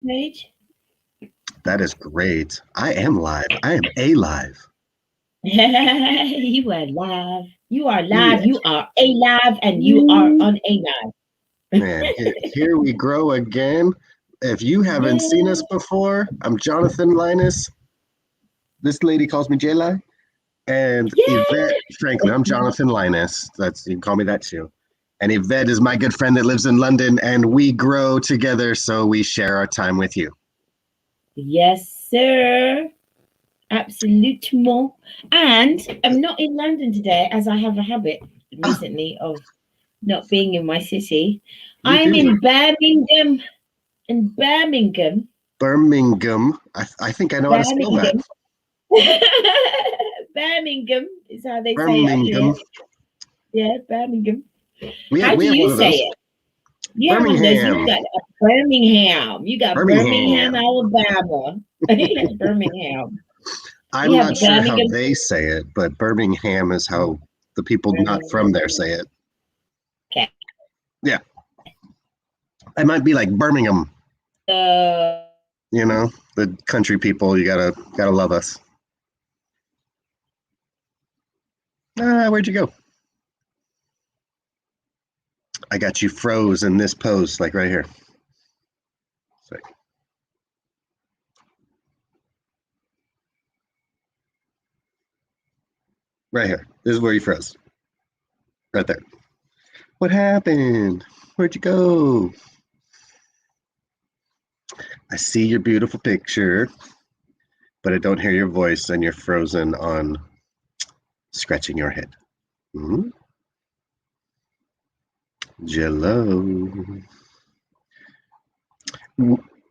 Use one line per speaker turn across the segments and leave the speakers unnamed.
page?
That is great. I am live. I am alive.
You are live. You are live.
Yeah.
You are alive, and you are on a live.
Man, here we grow again. If you haven't seen us before, I'm Jonathan Linus. This lady calls me J-Li. And Yvette, frankly, I'm Jonathan Linus. You can call me that too. And Yvette is my good friend that lives in London, and we grow together, so we share our time with you.
Yes, sir. Absolutement. And I'm not in London today, as I have a habit recently of not being in my city. I'm in Birmingham. In Birmingham.
Birmingham. I think I know how to spell that.
Birmingham is how they say
Birmingham.
it up here. Yeah, Birmingham.
How do you
say it? You have one of those. You got Birmingham. You got Birmingham, Alabama. Birmingham.
I'm not sure how they say it, but Birmingham is how the people not from there say it.
Okay.
Yeah. I might be like Birmingham. You know, the country people, you gotta love us. Where'd you go? I got you froze in this pose, like right here. Right here. This is where you froze. Right there. What happened? Where'd you go? I see your beautiful picture, but I don't hear your voice, and you're frozen on scratching your head. Mm-hmm. Jello.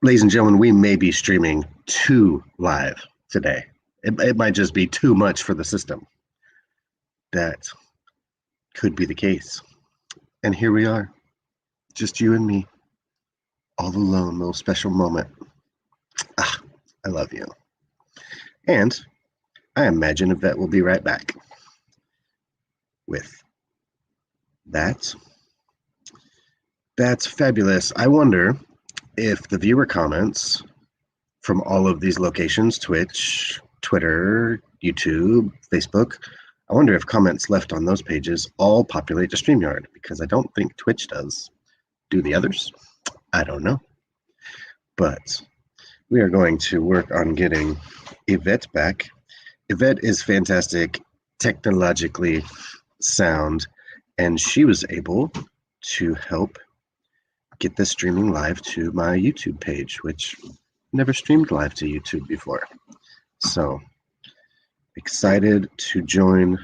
Ladies and gentlemen, we may be streaming too live today. It might just be too much for the system. That could be the case. And here we are, just you and me, all alone, little special moment. I love you. And I imagine Yvette will be right back with that. That's fabulous. I wonder if the viewer comments from all of these locations, Twitch, Twitter, YouTube, Facebook, I wonder if comments left on those pages all populate the StreamYard, because I don't think Twitch does. Do the others? I don't know. But we are going to work on getting Yvette back. Yvette is fantastic, technologically sound, and she was able to help get this streaming live to my YouTube page, which never streamed live to YouTube before. So excited to join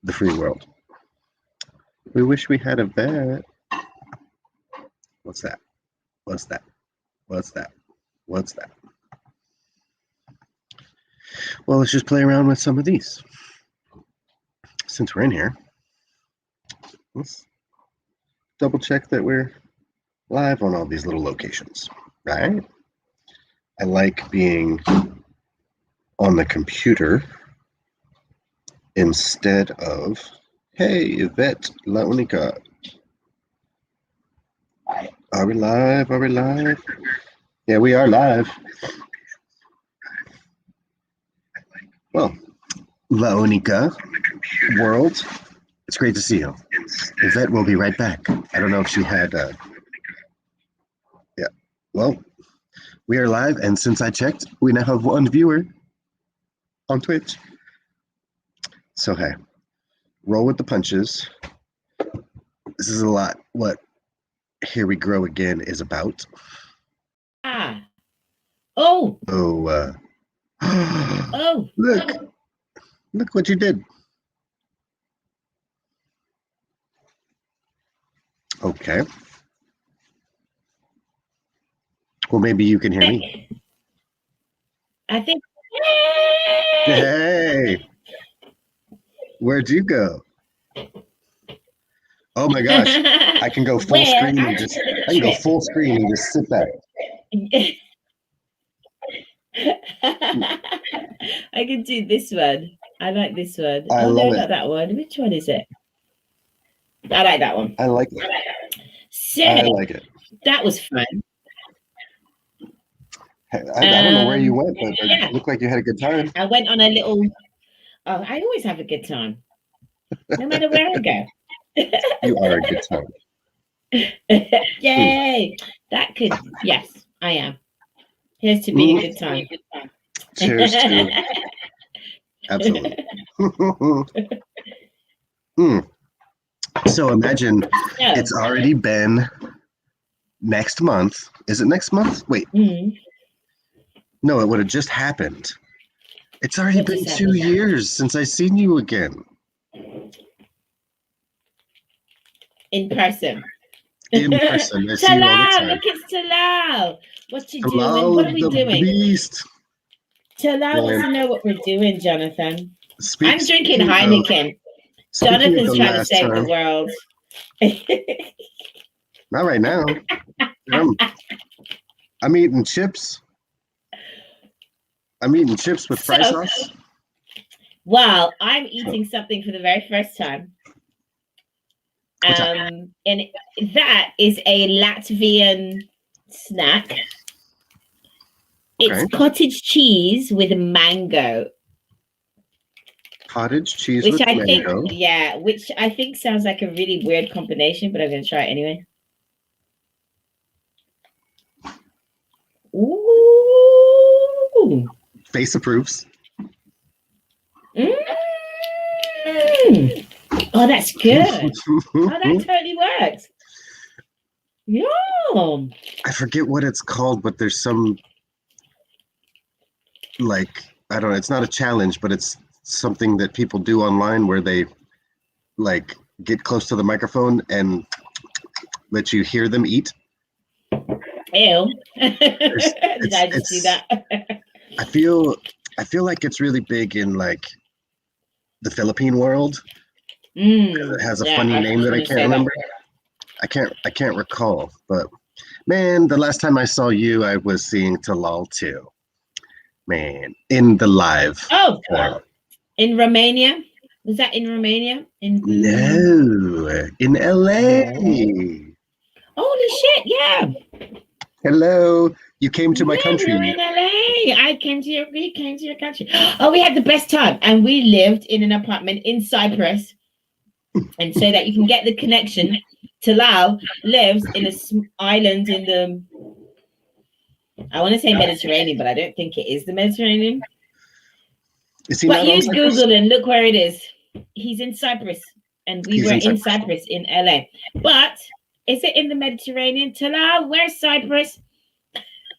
the free world. We wish we had Yvette. What's that? What's that? What's that? What's that? Well, let's just play around with some of these. Since we're in here, let's double check that we're live on all these little locations, right? I like being on the computer instead of, hey, Yvette La Unica. Are we live? Are we live? Yeah, we are live. Well, La Unica world, it's great to see you. Yvette will be right back. I don't know if she had, yeah, well, we are live, and since I checked, we now have one viewer on Twitch. So, hey, roll with the punches. This is a lot what Here We Grow Again is about.
Oh,
Look what you did. Okay. Well, maybe you can hear me.
I think.
Hey, where'd you go? Oh my gosh, I can go full screen and just sit back.
I can do this one. I like this one.
I love it.
Not that one. Which one is it? I like that one.
I like it.
So
I like it.
That was fun.
I don't know where you went, but
Yeah.
it looked like you had a good time.
I went on a little. Oh, I always have a good time, no matter where I go.
You are a good time.
Yay! That could. Yes, I am. Here's to being a good time.
Cheers to absolutely. So imagine it's already been next month. Is it next month? Wait. No, it would have just happened. It's already been 2 years since I seen you again.
In person.
In person. I see you all the time.
Look, it's Talal. What you doing?
Talal,
What are we
the
doing?
Beast.
Talal wants to know what we're doing, Jonathan. I'm drinking
speaking
Heineken. Jonathan's trying to save the world.
Not right now. I'm eating chips. I'm eating chips with fry sauce.
Well, I'm eating something for the very first time. And that is a Latvian snack. It's cottage cheese with mango.
Cottage cheese with mango.
Which I think sounds like a really weird combination, but I'm going to try it anyway. Ooh.
Face approves.
Oh, that's good. Oh, that totally works. Yum.
I forget what it's called, but there's some, like, I don't know, it's not a challenge, but it's something that people do online where they, like, get close to the microphone and let you hear them eat.
Ew. Did I just do that?
I feel like it's really big in, like, the Philippine world. It has a funny name that I can't remember. I can't recall, but man, the last time I saw you, I was seeing Talal too. Man, in the live.
Oh, in Romania? Was that in Romania?
No, in LA.
Holy shit! Yeah.
Hello, you came to my country.
We're in LA. We came to your country. Oh, we had the best time, and we lived in an apartment in Cyprus. And so that you can get the connection, Talal lives in an island in the, I want to say Mediterranean, but I don't think it is the Mediterranean. But use Google and look where it is. He's in Cyprus, and we were in Cyprus in LA. But is it in the Mediterranean? Talal, where's Cyprus?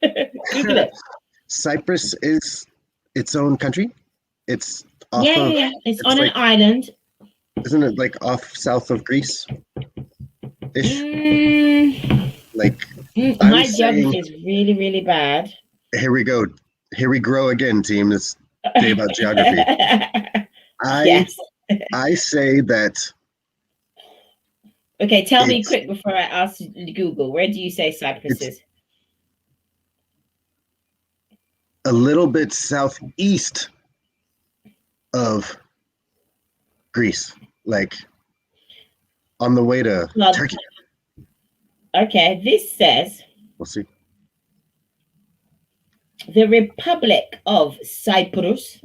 Google it.
Cyprus is its own country. It's off
it's on an island.
Isn't it like off south of Greece? Like
my geography is really, really bad.
Here we go. Here we grow again, team. This day about geography. I say that.
Okay, tell me quick before I ask Google. Where do you say Cyprus is?
A little bit southeast of Greece, like on the way to Turkey.
Okay, this says
we'll see.
The Republic of Cyprus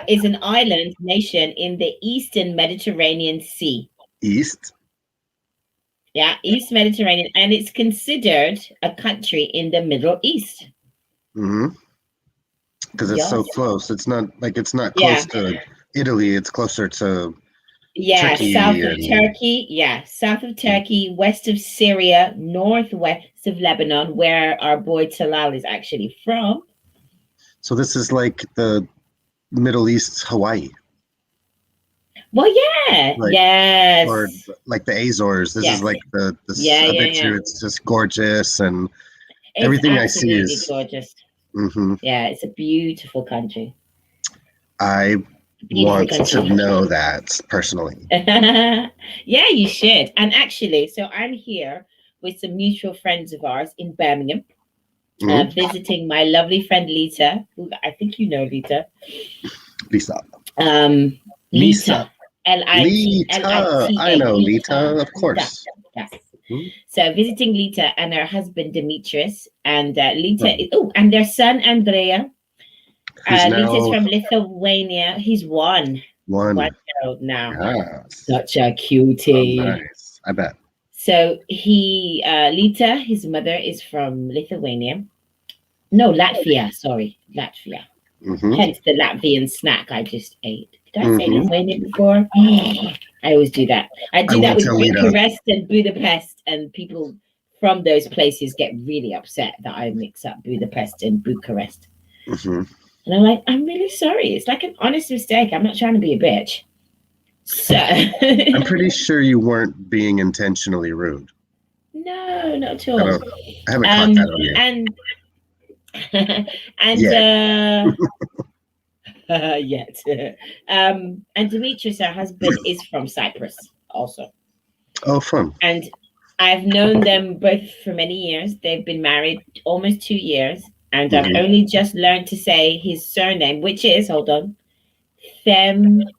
is an island nation in the Eastern Mediterranean Sea.
East
Mediterranean, and it's considered a country in the Middle East.
Because it's so close. It's not close to Italy. It's closer to Turkey,
south of Turkey. South of Turkey, west of Syria, northwest of Lebanon, where our boy Talal is actually from.
So this is like the Middle East Hawaii.
Well, yes.
Or like the Azores. This is like I bet you it's just gorgeous, and everything I see is
gorgeous. Yeah, it's a beautiful country.
I want to know that personally.
Yeah, you should. And actually, so I'm here with some mutual friends of ours in Birmingham, visiting my lovely friend Lita, who I think you know Lita.
Lisa.
Lita.
Lita. I know Lita, of course.
Yes. So visiting Lita and her husband Demetrius, and Lita.
Oh.
Oh, and their son Andrea.
Who's
Lita's
now
from Lithuania. He's one
one.
year old now.
Yes.
Such a
Oh,
cutie.
nice. I bet.
So Lita, his mother is from Lithuania. No, Latvia. Sorry, Latvia.
Mm-hmm.
Hence the Latvian snack I just ate. Did I say
Mm-hmm.
Lithuania before? I always do that. I do that with
tell Lita.
Bucharest and Budapest, and people from those places get really upset that I mix up Budapest and Bucharest.
Mm-hmm.
And I'm like, I'm really sorry. It's like an honest mistake. I'm not trying to be a bitch. So
I'm pretty sure you weren't being intentionally rude.
No, not at
I
all.
haven't caught that on you.
Yet. And Demetrius, her husband, is from Cyprus also.
Oh, fun.
And I've known them both for many years. They've been married almost 2 years. And I've only just learned to say his surname, which is, hold on, Themiclesteos.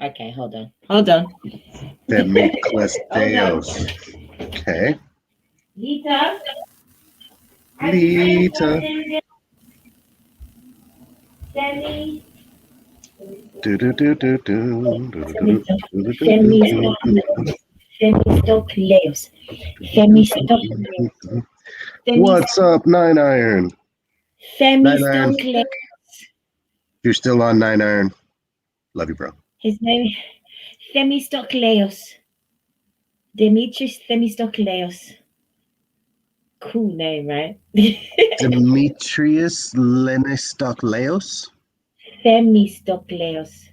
Okay, hold on.
Themiclesteos. Okay.
Lita.
What's up, 9 Iron?
Themistocles.
You're still on 9 Iron. Love you, bro.
His name Themistocleos. Demetrius Themistocleos. Cool name, right?
Demetrius Lenistocleos?
Themistocleos.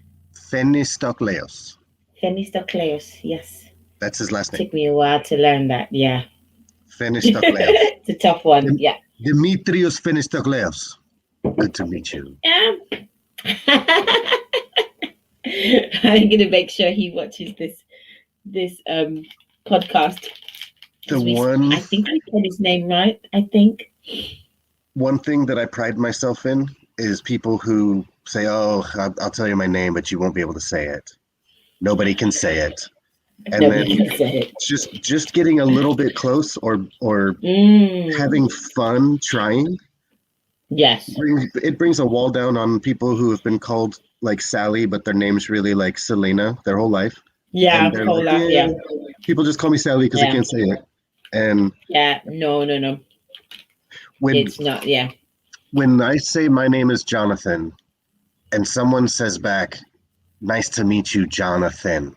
Themistocleos,
yes.
That's his last name.
Took me a while to learn that, yeah.
Themistocleos.
It's a tough one, yeah.
Demetrius Themistocleos. Good to meet you.
Yeah. I'm gonna make sure he watches this podcast. I think I said his name right. I think.
One thing that I pride myself in is people who say, "Oh, I'll tell you my name, but you won't be able to say it." Nobody can say it, and
Nobody can say it.
just getting a little bit close or having fun trying.
Yes,
it brings a wall down on people who have been called like Sally, but their name's really like Selena their whole life.
Yeah, whole life. Yeah.
People just call me Sally because I can't say it. And
no. It's not. Yeah.
When I say my name is Jonathan, and someone says back, "Nice to meet you, Jonathan,"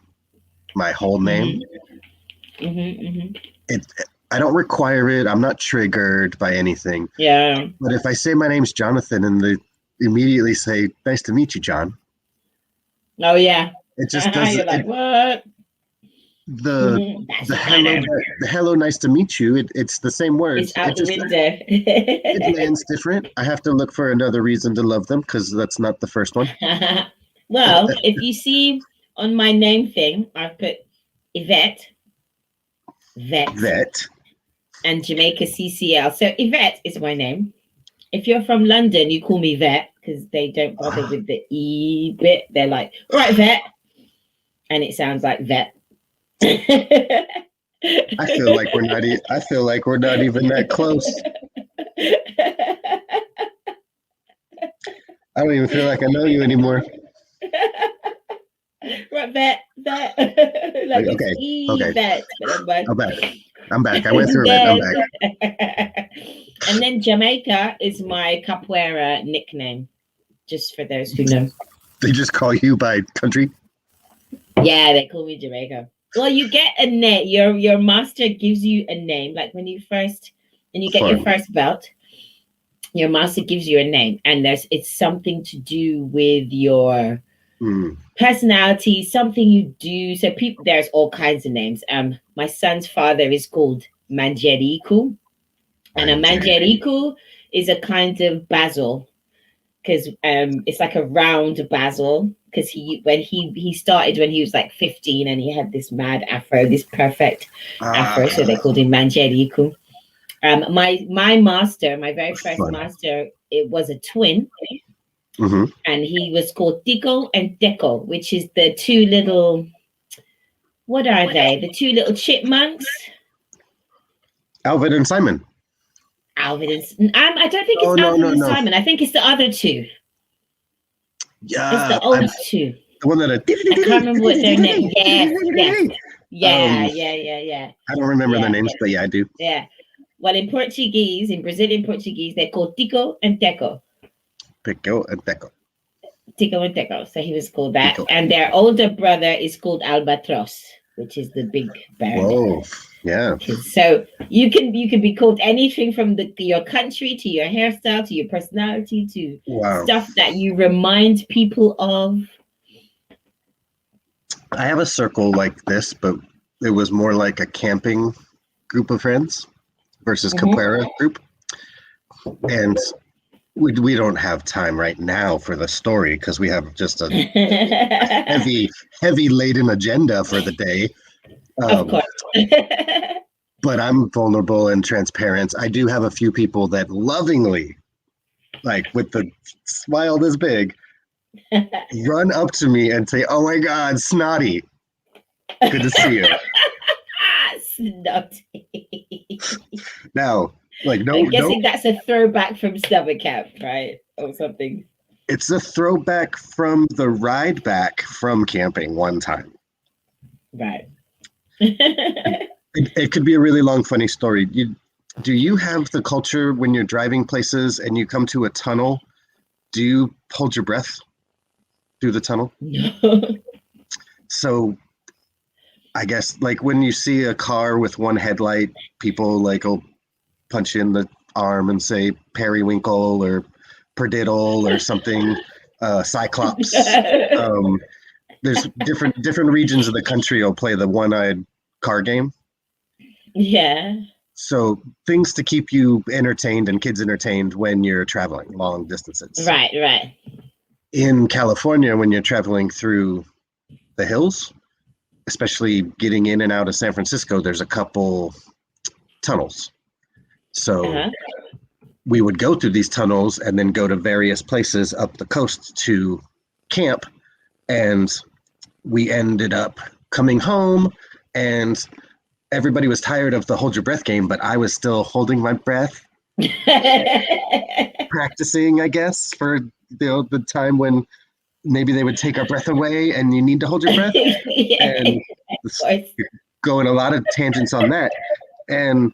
my whole name. I don't require it. I'm not triggered by anything.
Yeah.
But if I say my name's Jonathan and they immediately say, "Nice to meet you, John."
Oh yeah.
It just doesn't.
You're like, what?
The hello, nice to meet you. It's the same words.
It's out the window.
It lands different. I have to look for another reason to love them because that's not the first one.
Well, if you see on my name thing, I've put Yvette, and Jamaica CCL. So Yvette is my name. If you're from London, you call me Vet because they don't bother with the E bit. They're like, right, Vet. And it sounds like vet.
I feel like we're not even that close. I don't even feel like I know you anymore.
Right, vet. Like
okay.
Vet.
I'm back. I went through it. I'm back.
And then Jamaica is my capoeira nickname, just for those who know.
They just call you by country?
Yeah, they call me Jamaica. Well, you get a name. Your master gives you a name. Like when you get your first belt, your master gives you a name, and it's something to do with your personality, something you do. So there's all kinds of names. My son's father is called Manjeriku, and a Manjeriku is a kind of basil, because it's like a round basil. Because he started when he was like 15, and he had this mad afro, this perfect afro, so they called him Manjeriku. My master, my very first master, it was a twin,
Mm-hmm.
and he was called Tico and Deco, which is the two little, what are they? The two little chipmunks.
Alvin and Simon.
Alvin and I don't think
Oh
it's
no,
Alvin
no,
and
no.
Simon. I think it's the other two. It's
Yeah,
the old two.
the one that
I can't remember what their name. Yes, yes, yeah,
um,
yeah, yeah, yeah,
I don't remember their
yeah,
names, but yeah, I do.
yeah. Well, in Portuguese, in Brazilian Portuguese, they're called Tico and Teco.
Pico and Deco.
Tico and Teco. So he was called that.
Pico.
And their older brother is called Albatros, which is the big bird.
Whoa, yeah.
So you can be called anything from your country to your hairstyle to your personality to
Wow.
stuff that you remind people of.
I have a circle like this, but it was more like a camping group of friends versus capoeira group. And we don't have time right now for the story because we have just a heavy laden agenda for the day.
Of course.
But I'm vulnerable and transparent. I do have a few people that lovingly, like with the smile this big, run up to me and say, "Oh my God, Snotty, good to see you."
Snotty.
Now, like, no,
I'm guessing that's a throwback from summer camp, right? Or something.
It's a throwback from the ride back from camping one time.
Right.
It could be a really long, funny story. Do you have the culture when you're driving places and you come to a tunnel? Do you hold your breath through the tunnel?
No.
So I guess like when you see a car with one headlight, people like will punch in the arm and say periwinkle or perdiddle or something, cyclops. There's different regions of the country will play the one-eyed car game.
Yeah.
So things to keep you entertained and kids entertained when you're traveling long distances.
Right, right.
In California, when you're traveling through the hills, especially getting in and out of San Francisco, there's a couple tunnels. So we would go through these tunnels and then go to various places up the coast to camp. And we ended up coming home and everybody was tired of the hold your breath game, but I was still holding my breath, practicing, I guess, for the time when maybe they would take our breath away and you need to hold your breath. And going a lot of tangents on that. And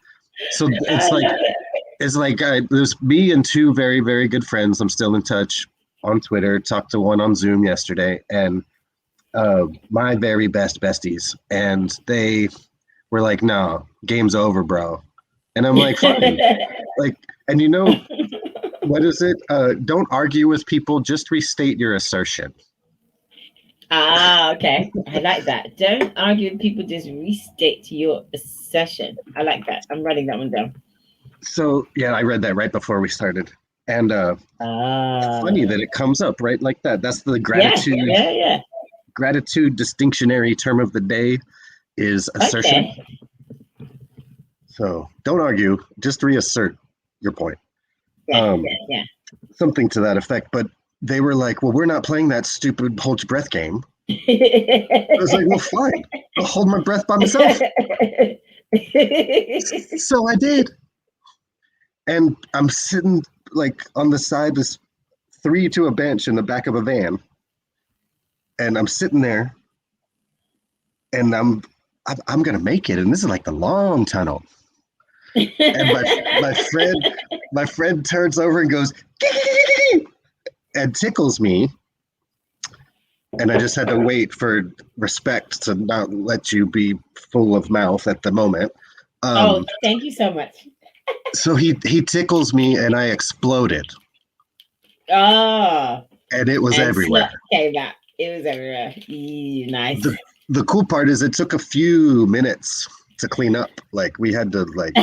so it's like there's me and two very, very good friends. I'm still in touch on Twitter, talked to one on Zoom yesterday, and my very best besties. And they were like, "No, game's over, bro." And I'm like, "Fine." Like, and you know, what is it? Don't argue with people, just restate your assertion.
Ah, okay. I like that. Don't argue with people, just restate your assertion. I like that. I'm writing that one down.
So yeah, I read that right before we started. And funny that it comes up right like that. That's the gratitude.
Yeah.
Gratitude distinctionary term of the day is assertion. Okay. So don't argue, just reassert your point.
Yeah.
Something to that effect. But they were like, "Well, we're not playing that stupid hold your breath game." I was like, "Well, fine. I'll hold my breath by myself." So I did. And I'm sitting like on the side, this 3 to a bench in the back of a van. And I'm sitting there and I'm gonna make it. And this is like the long tunnel. And my friend turns over and goes, "Gee," and tickles me. And I just had to wait for respect to not let you be full of mouth at the moment.
Thank you so much.
So he tickles me and I exploded.
Oh.
And it was everywhere.
Came out. It was everywhere. Nice.
The cool part is it took a few minutes to clean up. Like we had to like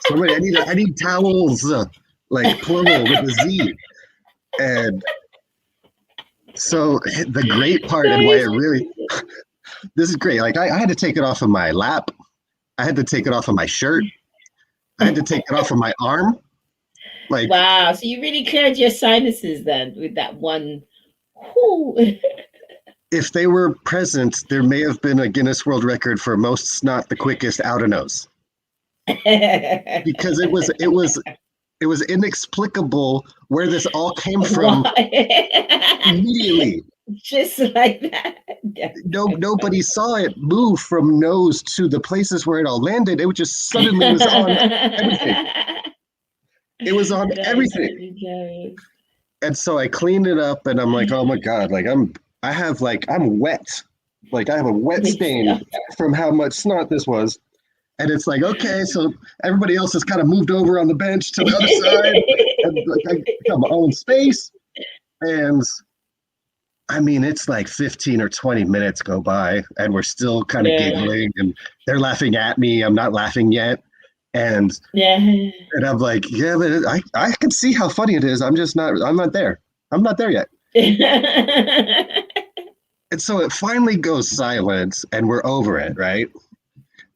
somebody I need towels, like plural with a Z. And so the great part and why it really this is great. Like I had to take it off of my lap. I had to take it off of my shirt. I had to take it off of my arm. Like,
Wow. So you really cleared your sinuses then with that one. Whoo.
if they were present, there may have been a Guinness World Record for most snot the quickest out of nose, because it was inexplicable where this all came from
Why?
immediately.
Just like that. That's
No,
so
nobody
funny.
saw it move from nose to the places where it all landed. It just suddenly was on everything. It was on
That is
everything.
hilarious.
And so I cleaned it up, and I'm like, oh my god, like I'm wet, like I have a wet
With
stain
stuff.
from how much snot this was. And it's like, okay, so everybody else has kind of moved over on the bench to the other side, and like I got my own space. And I mean, it's like 15 or 20 minutes go by, and we're still kind of
Yeah.
giggling, and they're laughing at me. I'm not laughing yet. And
Yeah.
and I'm like, yeah, but I can see how funny it is. I'm not there. I'm not there yet. And so it finally goes silent, and we're over it, right?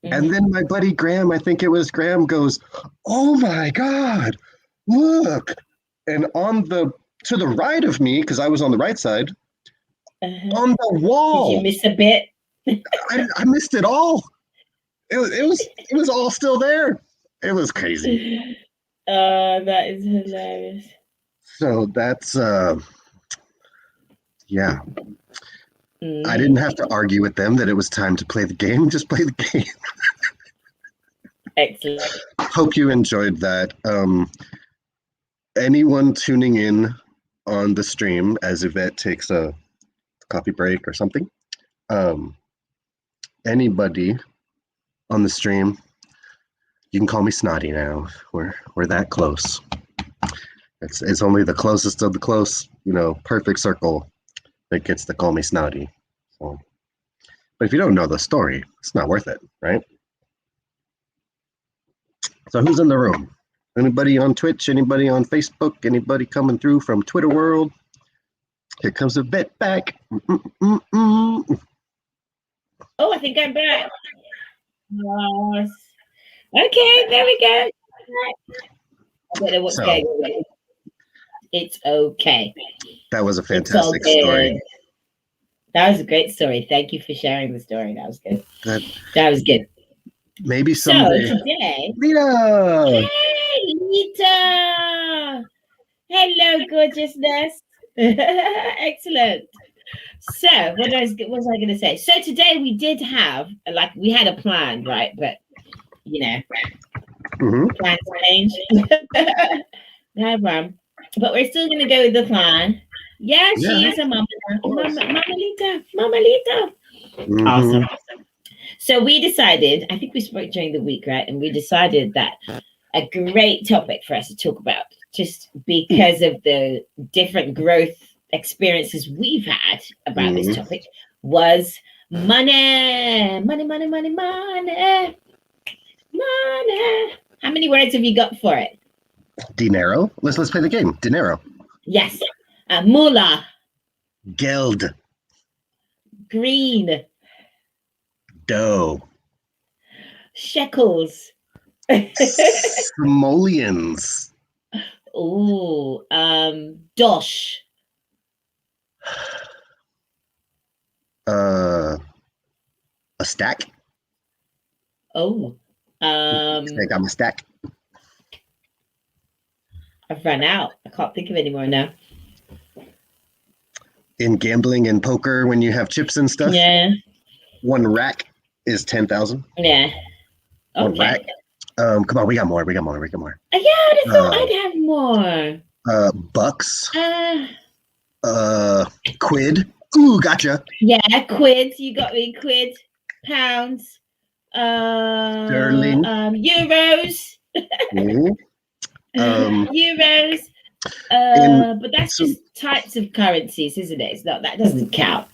And
Mhm.
then my buddy Graham, I think it was Graham, goes, "Oh my God, look!" And on the to the right of me, because I was on the right side,
Uh-huh.
on the
Did you
wall,
miss a bit?
I missed it all. It was all still there. It was crazy.
That is hilarious.
So that's yeah. I didn't
Mhm.
have to argue with them that it was time to play the game. Just play the game.
Excellent.
Hope you enjoyed that. Anyone tuning in on the stream as Yvette takes a coffee break or something, um, anybody on the stream, you can call me Snotty now. We're that close. It's only the closest of the close, perfect circle that gets to call me Snotty. So, but if you don't know the story, it's not worth it, right? So who's in the room? Anybody on Twitch? Anybody on Facebook? Anybody coming through from Twitter world? Here comes the vet back. Mm-mm-mm-mm.
Oh, I think I'm back. Yes. Okay, there we go. I don't know what's
So
going on. It's okay.
that was a
It's all
fantastic story.
good. That was a great story. Thank you for sharing the story. That was good.
That
That was good.
maybe
So
someday.
today,
Lita!
hey, Lita. Hello, gorgeousness. Excellent. So, what was I going to say? So today we did have we had a plan, right? But
Mm-hmm.
plans change. No problem. But we're still going to go with the plan. Yeah,
Yeah,
she is a mama.
of course.
Mama Lita. Mama Lita.
Mm-hmm.
Awesome. So we decided, I think we spoke during the week, right? And we decided that a great topic for us to talk about, just because of the different growth experiences we've had about this
Mm-hmm.
topic, was money. Money, money, money, money. Money. How many words have you got for it?
Dinero. Let's play the game. Dinero.
Yes. Moolah.
Geld.
Green.
Dough.
Shekels.
Simoleons.
Ooh. Dosh.
A stack.
Oh.
I got my stack.
I've run out. I can't think of any more now.
In gambling and poker, when you have chips and stuff,
Yeah.
one rack is 10,000.
Yeah.
One rack.
Okay.
Come on, we got more.
Yeah, I thought I'd have more.
Bucks.
Uh,
Quid. Ooh, gotcha.
yeah, quid. You got me. Quid. Pounds.
Sterling.
Euros.
Mhm.
Euros.
In
But that's
so
just types of currencies, isn't it? It's not that doesn't count.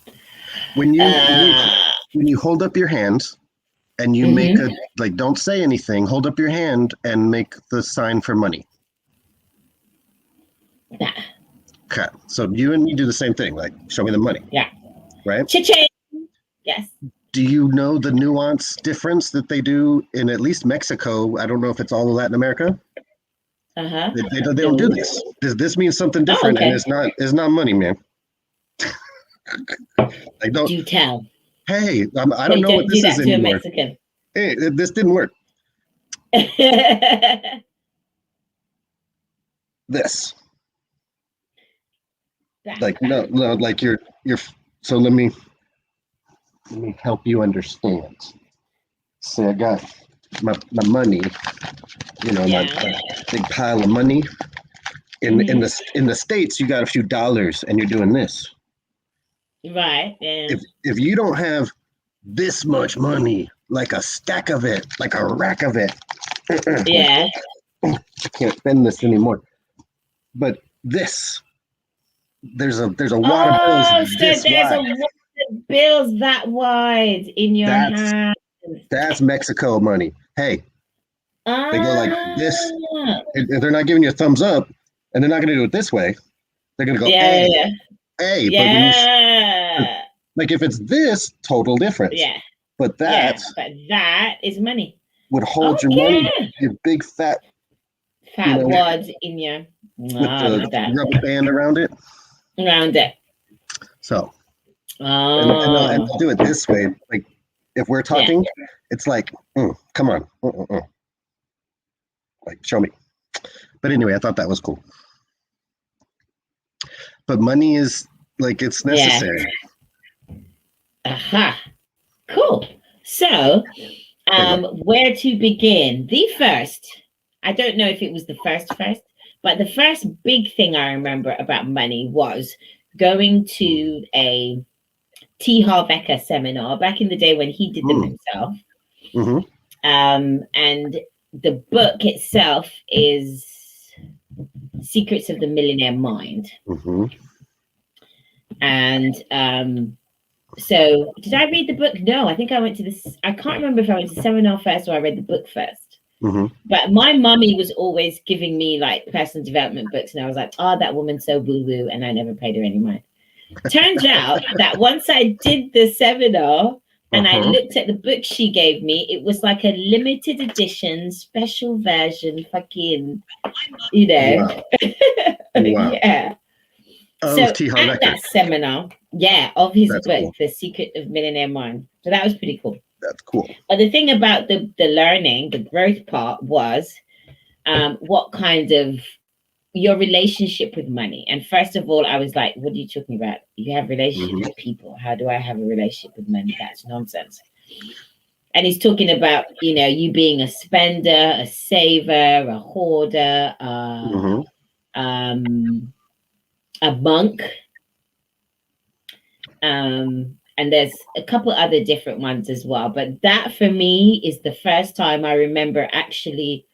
when you hold up your hand and you make
Mhm.
don't say anything, hold up your hand and make the sign for money.
Nah.
Okay, so you and me do the same thing, like show me the money.
Yeah.
Right?
Cha-ching. Yes.
Do you know the nuance difference that they do in at least Mexico? I don't know if it's all of Latin America.
Uh-huh.
They don't do this. This means something
Oh,
different, and
okay.
it's not money, man. Like, don't.
Do tell.
Hey, I don't
Hey,
know what
don't do
this is
that to a
anymore.
Mexican.
Hey, this didn't work. This, like, no, like you're. So let me help you understand. Say I got my money,
Yeah.
my big pile of money.
Hmm.
In the States, you got a few dollars, and you're doing this.
Right. Yeah.
If you don't have this much money, like a stack of it, like a rack of it, like,
Yeah.
I can't spend this anymore. But there's a wad of bills
Oh, so
this
there's
wide.
a wad of bills that wide in your
That's
hand.
that's Mexico money. Hey, they go like this.
Ah.
If they're not giving you a thumbs up, and they're not going to do it this way, they're going to go,
Yeah.
hey,
Yeah.
hey. But when you
Yeah.
like, if it's this, total difference.
Yeah.
But that
Yeah. But that is money.
would hold your money,
Okay.
your big fat,
Fat wads in your.
with
Ah, look
the
at that.
rubber band around it.
Around it.
So, and
Oh.
they'll do it this way. Like, if we're
Yeah.
talking, it's like, come on, like, show me. But anyway, I thought that was cool. But money is like, it's
Yeah.
necessary.
Aha. Cool. So, where to begin? The first, I don't know if it was the first, but the first big thing I remember about money was going to a T. Harv Eker seminar back in the day when he did them himself.
Mm-hmm.
And the book itself is Secrets of the Millionaire Mind.
Mm-hmm.
And so did I read the book? No, I think I went to this. I can't remember if I went to the seminar first or I read the book first.
Mm-hmm.
But my mummy was always giving me like personal development books, and I was like, "Oh, that woman's so woo woo," and I never paid her any mind. Turns out that once I did the seminar and I looked at the book she gave me, it was like a limited edition, special version, fucking,
Wow. Wow.
Yeah.
Of
So
T. Harv
at
Eker.
that seminar, yeah, of his
That's
book,
cool.
The Secret of Millionaire Mind. So that was pretty cool.
That's cool.
But the thing about the learning, the growth part was what kind of your relationship with money. And first of all, I was like, what are you talking about? You have relationships with people. How do I have a relationship with money? That's nonsense. And he's talking about, you being a spender, a saver, a hoarder, a monk. And there's a couple other different ones as well. But that for me is the first time I remember actually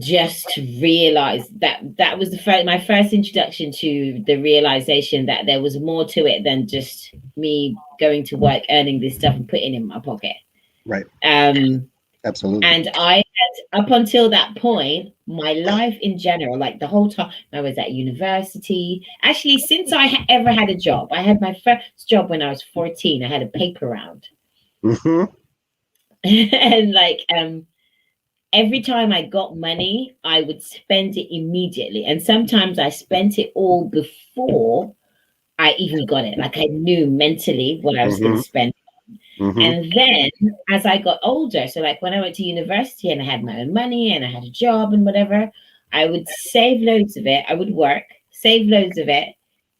just realize that was my first introduction to the realization that there was more to it than just me going to work, earning this stuff and putting it in my pocket.
Right.
Absolutely. And I had, up until that point, my life in general, like the whole time I was at university, actually, since I ever had a job, I had my first job when I was 14. I had a paper round. And like, every time I got money, I would spend it immediately. And sometimes I spent it all before I even got it. Like I knew mentally what I was going to spend. And then as I got older, so like when I went to university and I had my own money and I had a job and whatever, I would save loads of it. I would work, save loads of it,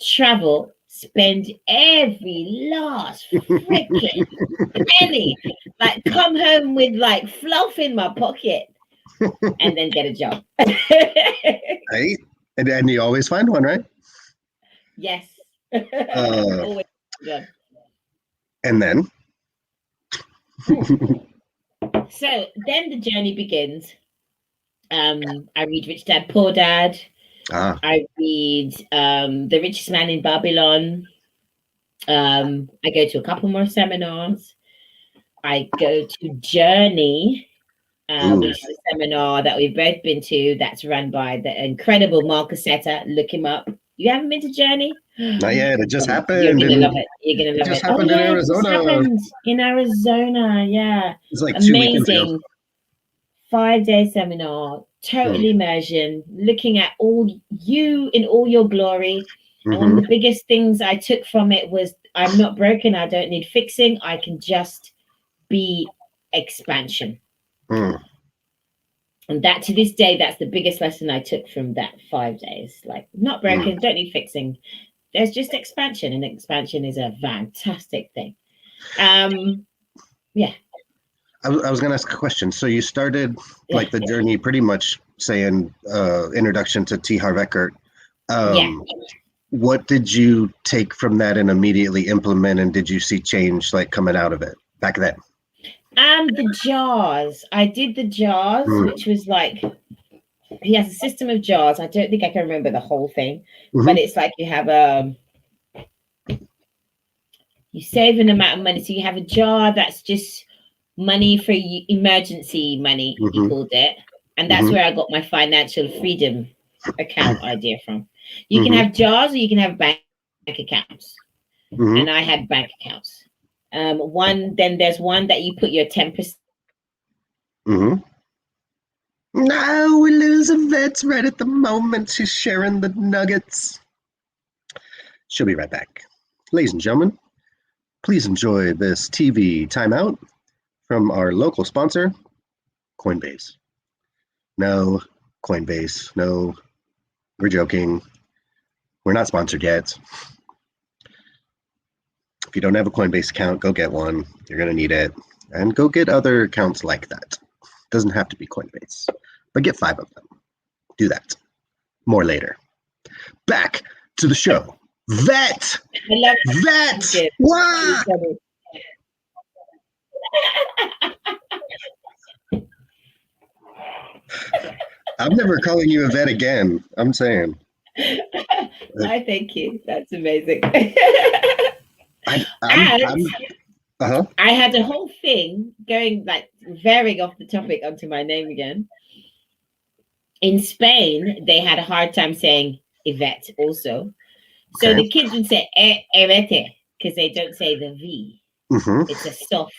travel, spend every last freaking penny, like come home with like fluff in my pocket and then get a job.
Right? And you always find one, right?
Yes. Always good.
And then?
So then the journey begins. I read Rich Dad, Poor Dad. I read The Richest Man in Babylon. I go to a couple more seminars. I go to Journey, which is a seminar that we've both been to that's run by the incredible Mark Cassetta. Look him up. You haven't been to Journey?
Not yet. It just happened.
You're going to love it. You're going to love it.
It just happened in Arizona.
It just happened in Arizona. Yeah.
It's like
amazing.
2 weekends ago.
5-day seminar. total
Mm.
immersion, looking at all you in all your glory. And one of
Mm-hmm.
the biggest things I took from it was I'm not broken. I don't need fixing. I can just be expansion.
Mm.
And that to this day, that's the biggest lesson I took from that 5 days. Like, not
Mm.
broken, don't need fixing. There's just expansion, and expansion is a fantastic thing. Yeah.
I was going to ask a question. So you started
Yeah.
like the journey pretty much saying introduction to T. Harv Eker.
Yeah.
What did you take from that and immediately implement, and did you see change like coming out of it back then?
The jars. I did the jars,
Mm.
which was like he has a system of jars. I don't think I can remember the whole thing,
Mm-hmm.
but it's like you have you save an amount of money. So you have a jar that's just money for emergency money, he
Mm-hmm.
called it. And that's
Mm-hmm.
where I got my financial freedom account idea from. You can
Mm-hmm.
have jars or you can have bank accounts.
Mm-hmm.
And I had bank accounts. Then there's one that you put your 10%.
Mm-hmm. No, we lose a vet right at the moment. She's sharing the nuggets. She'll be right back. Ladies and gentlemen, please enjoy this TV timeout from our local sponsor, Coinbase. No, Coinbase. No, we're joking. We're not sponsored yet. If you don't have a Coinbase account, go get one. You're going to need it. And go get other accounts like that. Doesn't have to be Coinbase, but get 5 of them. Do that. More later. Back to the show. Vet!
I love
Vet!
it.
What? I'm never calling you a vet again. I'm saying.
I thank you. That's amazing.
I'm uh-huh.
I had a whole thing going like veering off the topic onto my name again. In Spain, they had a hard time saying Yvette also. So
Okay.
the kids would say Evete because they don't say the V.
Mm-hmm.
It's a soft,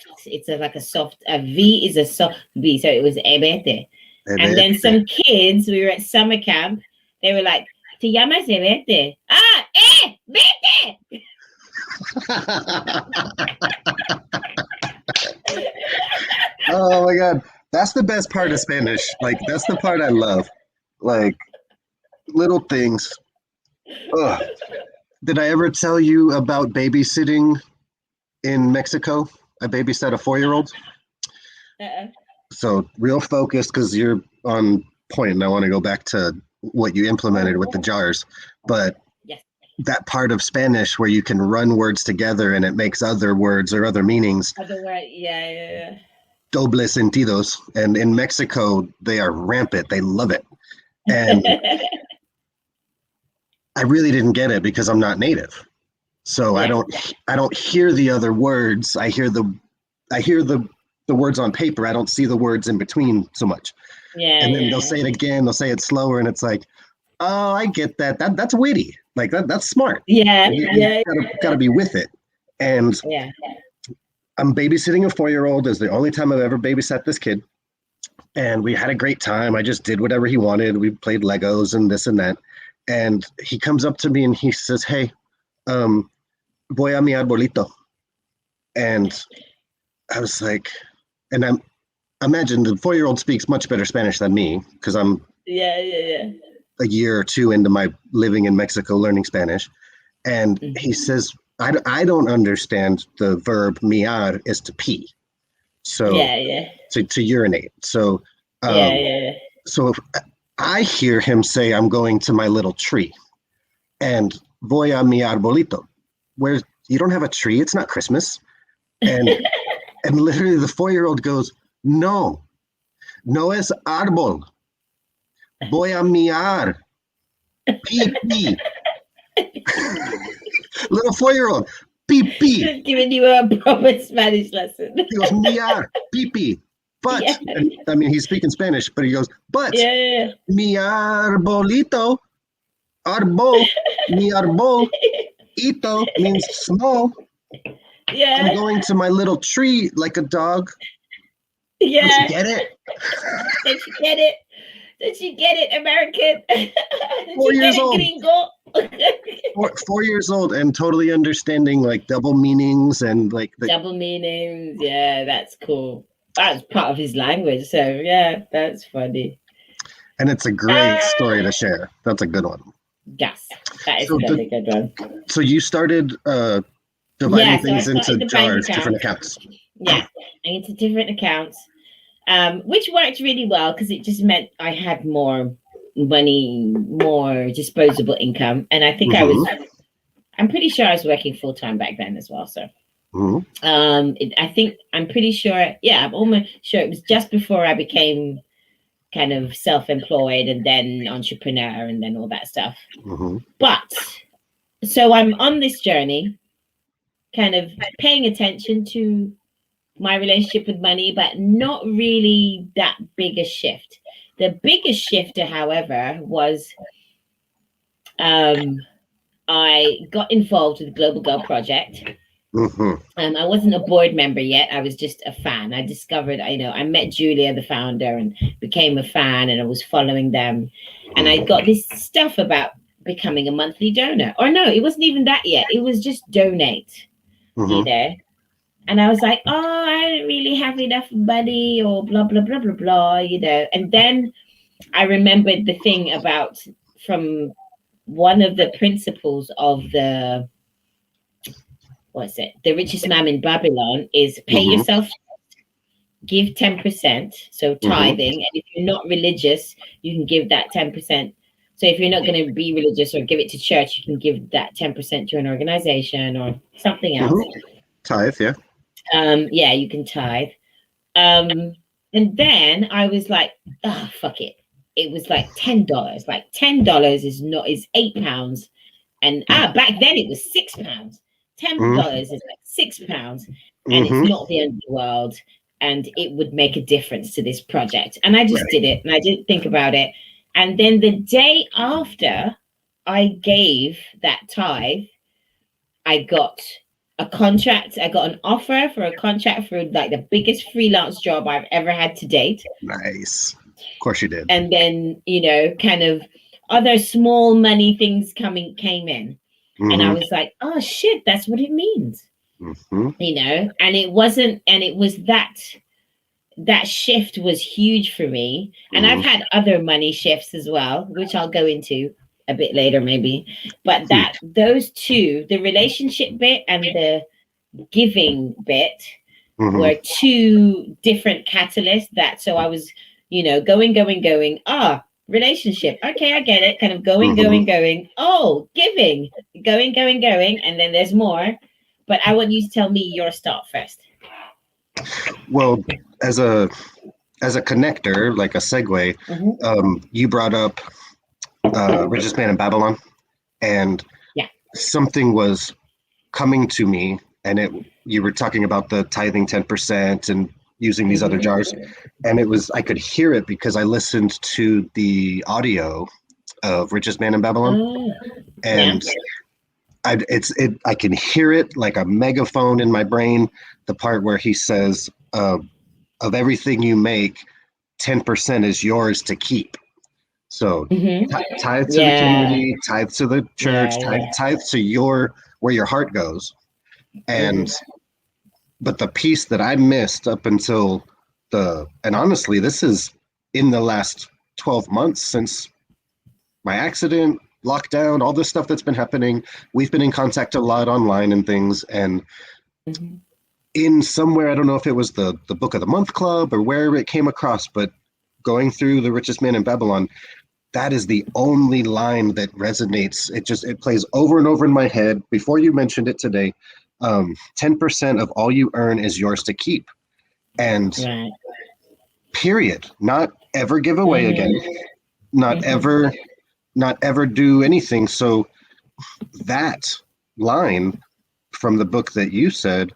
like a soft, a V is a soft V. So it was Evete. And then some kids, we were at summer camp, they were like, Te llamas Evete. Ah, vete.
Oh my God. That's the best part of Spanish. Like, that's the part I love. Like, little things. Ugh. Did I ever tell you about babysitting in Mexico? I babysat a 4-year-old. So real focused because you're on point, and I want to go back to what you implemented with the jars. But
yes,
that part of Spanish where you can run words together and it makes other words or other meanings.
Other word, yeah.
Doble sentidos. And in Mexico, they are rampant. They love it. And I really didn't get it because I'm not native. So I don't hear the other words. I hear the words on paper. I don't see the words in between so much.
Yeah.
And then they'll say it again, they'll say it slower, and it's like, oh, I get that. That's witty. Like that's smart.
Yeah.
Gotta be with it. And
yeah.
I'm babysitting a 4-year-old. It's the only time I've ever babysat this kid. And we had a great time. I just did whatever he wanted. We played Legos and this and that. And he comes up to me and he says, hey, voy a mi arbolito. And I was like, and I imagine the 4-year-old speaks much better Spanish than me because I'm
a
year or 2 into my living in Mexico learning Spanish. And he says, I don't understand the verb miar is to pee. So to urinate. So so if I hear him say, I'm going to my little tree and voy a mi arbolito, where you don't have a tree, it's not Christmas. And and literally the 4-year-old goes, no es árbol, voy a miar, pee pee. Little 4-year-old, pee pee.
Just giving you a proper Spanish lesson.
He goes, miar, pee pee. But, and, I mean, he's speaking Spanish, but he goes, but mi arbolito, arbol, mi arbol, ito means small.
Yeah.
I'm going to my little tree like a dog.
Yeah.
Don't you get it?
Don't you get it? Did you get it, American? Did
4
you get
years
it,
old.
gringo?
4 years old and totally understanding like double meanings and like the
Double meanings. Yeah, that's cool. That's part of his language. So yeah, that's funny.
and it's a great story to share. That's a good one.
Yes, that is
So
another good one.
so you started
Yeah,
dividing
so I
things into
started the bank
jars, different
account.
accounts.
Yeah, into different accounts, which worked really well because it just meant I had more money, more disposable income, and I think
Mm-hmm.
I'm pretty sure I was working full time back then as well. So,
Mm-hmm.
I think I'm pretty sure. Yeah, I'm almost sure it was just before I became kind of self-employed and then entrepreneur and then all that stuff.
Mm-hmm.
But so I'm on this journey, kind of paying attention to my relationship with money, but not really that big a shift. The biggest shifter, however, was um, I got involved with the Global Girl Project.
Mm-hmm.
I wasn't a board member yet. I was just a fan. I discovered, I met Julia, the founder, and became a fan, and I was following them. And I got this stuff about becoming a monthly donor. Or no, it wasn't even that yet. It was just donate, you
Mm-hmm.
know. And I was like, oh, I don't really have enough money, or blah, blah, blah, blah, blah, And then I remembered the thing about from one of the principles of the richest man in Babylon is pay
Mm-hmm.
yourself, give 10%, so
Mm-hmm.
tithing. And if you're not religious, you can give that 10%. So if you're not going to be religious or give it to church, you can give that 10% to an organization or something else.
Mm-hmm. Tithe, yeah.
Yeah, you can tithe. And then I was like, oh, fuck it. It was like $10. Like $10 is £8. And back then it was £6. $10 is like £6, and it's
Mm-hmm.
not the end of the world. And it would make a difference to this project. And I just did it, and I didn't think about it. And then the day after I gave that tithe, I got a contract. I got an offer for a contract for like the biggest freelance job I've ever had to date.
Nice. Of course you did.
And then, kind of other small money things came in.
Mm-hmm.
And I was like, oh shit, that's what it means.
Mm-hmm.
And it wasn't, and it was that shift was huge for me. And I've had other money shifts as well, which I'll go into a bit later maybe. But those two, the relationship bit and the giving bit, were two different catalysts. So I was, going. Relationship. Okay, I get it. Kind of going. Oh, giving. Going. And then there's more. But I want you to tell me your start first.
Well, as a connector, like a segue, you brought up Richest Man in Babylon, and something was coming to me, and you were talking about the tithing 10% and using these other jars, and I could hear it because I listened to the audio of Richest Man in Babylon, and I can hear it like a megaphone in my brain. The part where he says, "Of everything you make, 10% is yours to keep." So tithe to the community, tithe to the church, tithe to where your heart goes, and. But the piece that I missed up until and honestly, this is in the last 12 months since my accident, lockdown, all this stuff that's been happening. We've been in contact a lot online and things. And in somewhere, I don't know if it was the Book of the Month Club or where it came across, but going through The Richest Man in Babylon, that is the only line that resonates. It plays over and over in my head. Before you mentioned it today, 10% of all you earn is yours to keep, and period. Not ever give away again. Not ever do anything. So that line from the book that you said,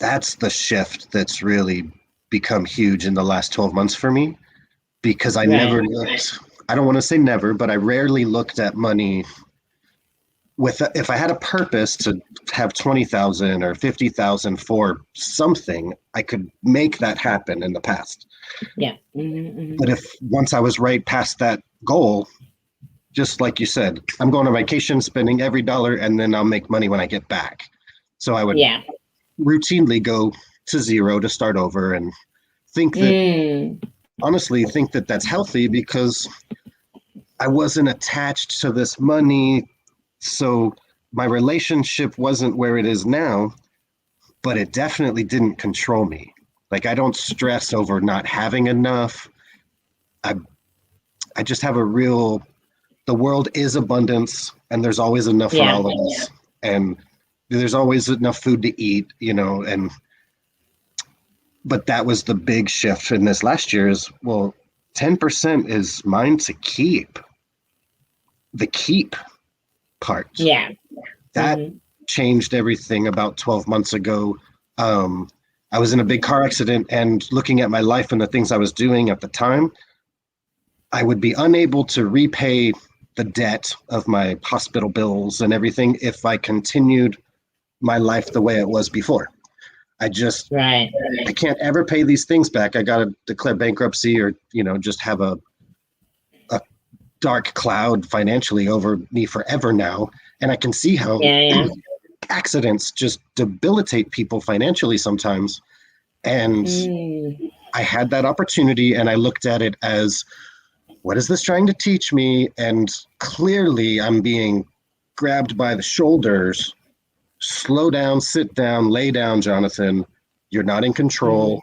that's the shift that's really become huge in the last 12 months for me, because I never looked, I don't want to say never, but I rarely looked at money if I had a purpose to have 20,000 or 50,000 for something, I could make that happen in the past.
Yeah.
But if once I was right past that goal, just like you said, I'm going on vacation, spending every dollar, and then I'll make money when I get back. So I would routinely go to zero to start over, and think that honestly think that that's healthy, because I wasn't attached to this money. So my relationship wasn't where it is now, but it definitely didn't control me. Like, I don't stress over not having enough. I I just have a real, the world is abundance, and there's always enough for all of us. And there's always enough food to eat, and but that was the big shift in this last year is, well, 10% is mine to keep. The keep part.
Yeah.
That changed everything about 12 months ago. I was in a big car accident, and looking at my life and the things I was doing at the time, I would be unable to repay the debt of my hospital bills and everything if I continued my life the way it was before. I can't ever pay these things back. I got to declare bankruptcy, or, just have a dark cloud financially over me forever now. And I can see how accidents just debilitate people financially sometimes. And I had that opportunity, and I looked at it as, what is this trying to teach me? And clearly I'm being grabbed by the shoulders. Slow down, sit down, lay down, Jonathan. You're not in control.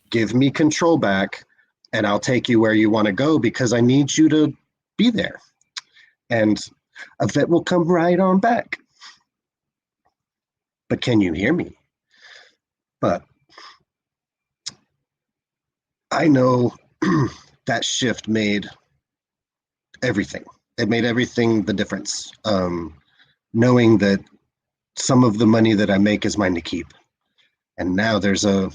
Give me control back, and I'll take you where you want to go, because I need you to be there. And a vet will come right on back. But can you hear me? But I know that shift made everything. It made everything the difference. Knowing that some of the money that I make is mine to keep. And now there's a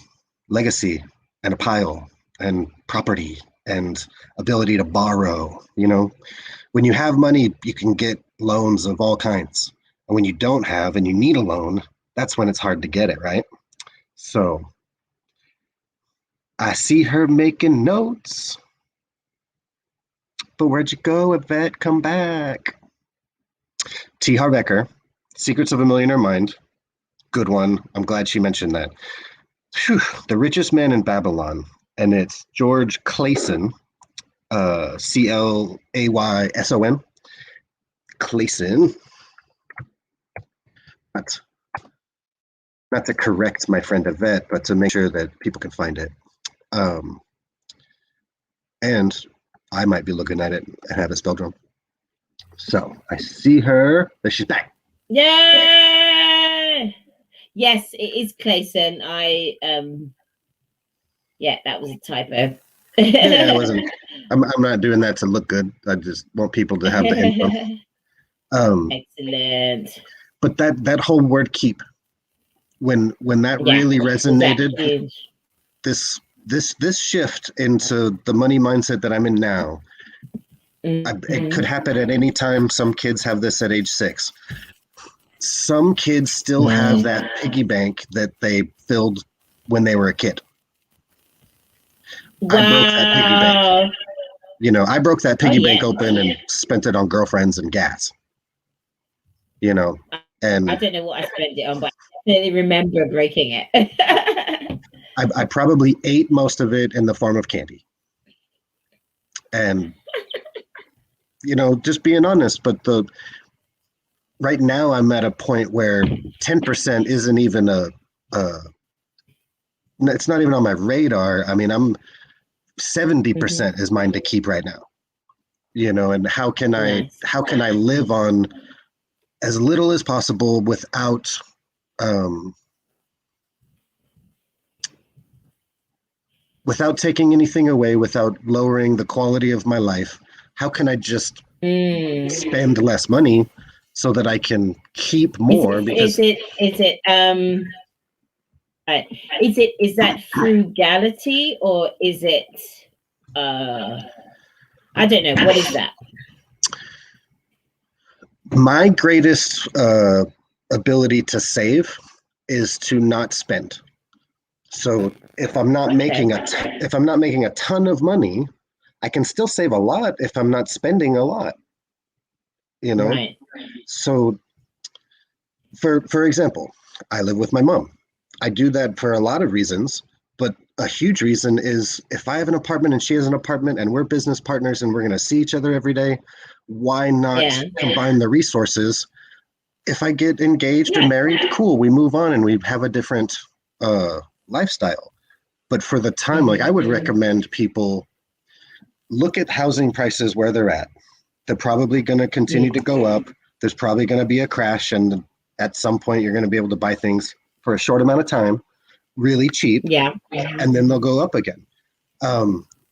legacy and a pile and property and ability to borrow. When you have money, you can get loans of all kinds. And when you don't have and you need a loan, that's when it's hard to get it, right? So I see her making notes. But where'd you go, Yvette? Come back. T. Harbecker, Secrets of a Millionaire Mind. Good one. I'm glad she mentioned that. Whew, The Richest Man in Babylon. And it's George Clayson, Clayson. Clayson. Not to correct my friend Yvette, but to make sure that people can find it. And I might be looking at it and have it spelled wrong. So I see her, but she's back.
Yeah. Yes, it is Clayson. That was a typo.
Yeah, it wasn't. I'm not doing that to look good. I just want people to have the info.
Excellent.
But that whole word "keep," when that really resonated, this shift into the money mindset that I'm in now. It could happen at any time. Some kids have this at age 6. Some kids still have that piggy bank that they filled when they were a kid.
Wow.
I broke that piggy bank. I broke that piggy bank open and spent it on girlfriends and gas. And
I don't know what I spent it on, but I definitely remember breaking it.
I probably ate most of it in the form of candy. And just being honest, but right now I'm at a point where 10% isn't even it's not even on my radar. I mean, I'm 70% is mine to keep right now. And how can I live on as little as possible without taking anything away, without lowering the quality of my life? How can I just spend less money so that I can keep more?
Is that frugality, or is it I don't know, what is that?
My greatest ability to save is to not spend. So if I'm not making a ton of money, I can still save a lot if I'm not spending a lot, you know?
Right.
So for example, I live with my mom. I do that for a lot of reasons, but a huge reason is if I have an apartment and she has an apartment and we're business partners and we're going to see each other every day, why not
Yeah.
combine the resources? If I get engaged or married, cool, we move on and we have a different lifestyle. But for the time, like I would recommend people look at housing prices where they're at. They're probably going to continue to go up. There's probably going to be a crash, and at some point, you're going to be able to buy things for a short amount of time, really cheap,
Yeah.
and then they'll go up again.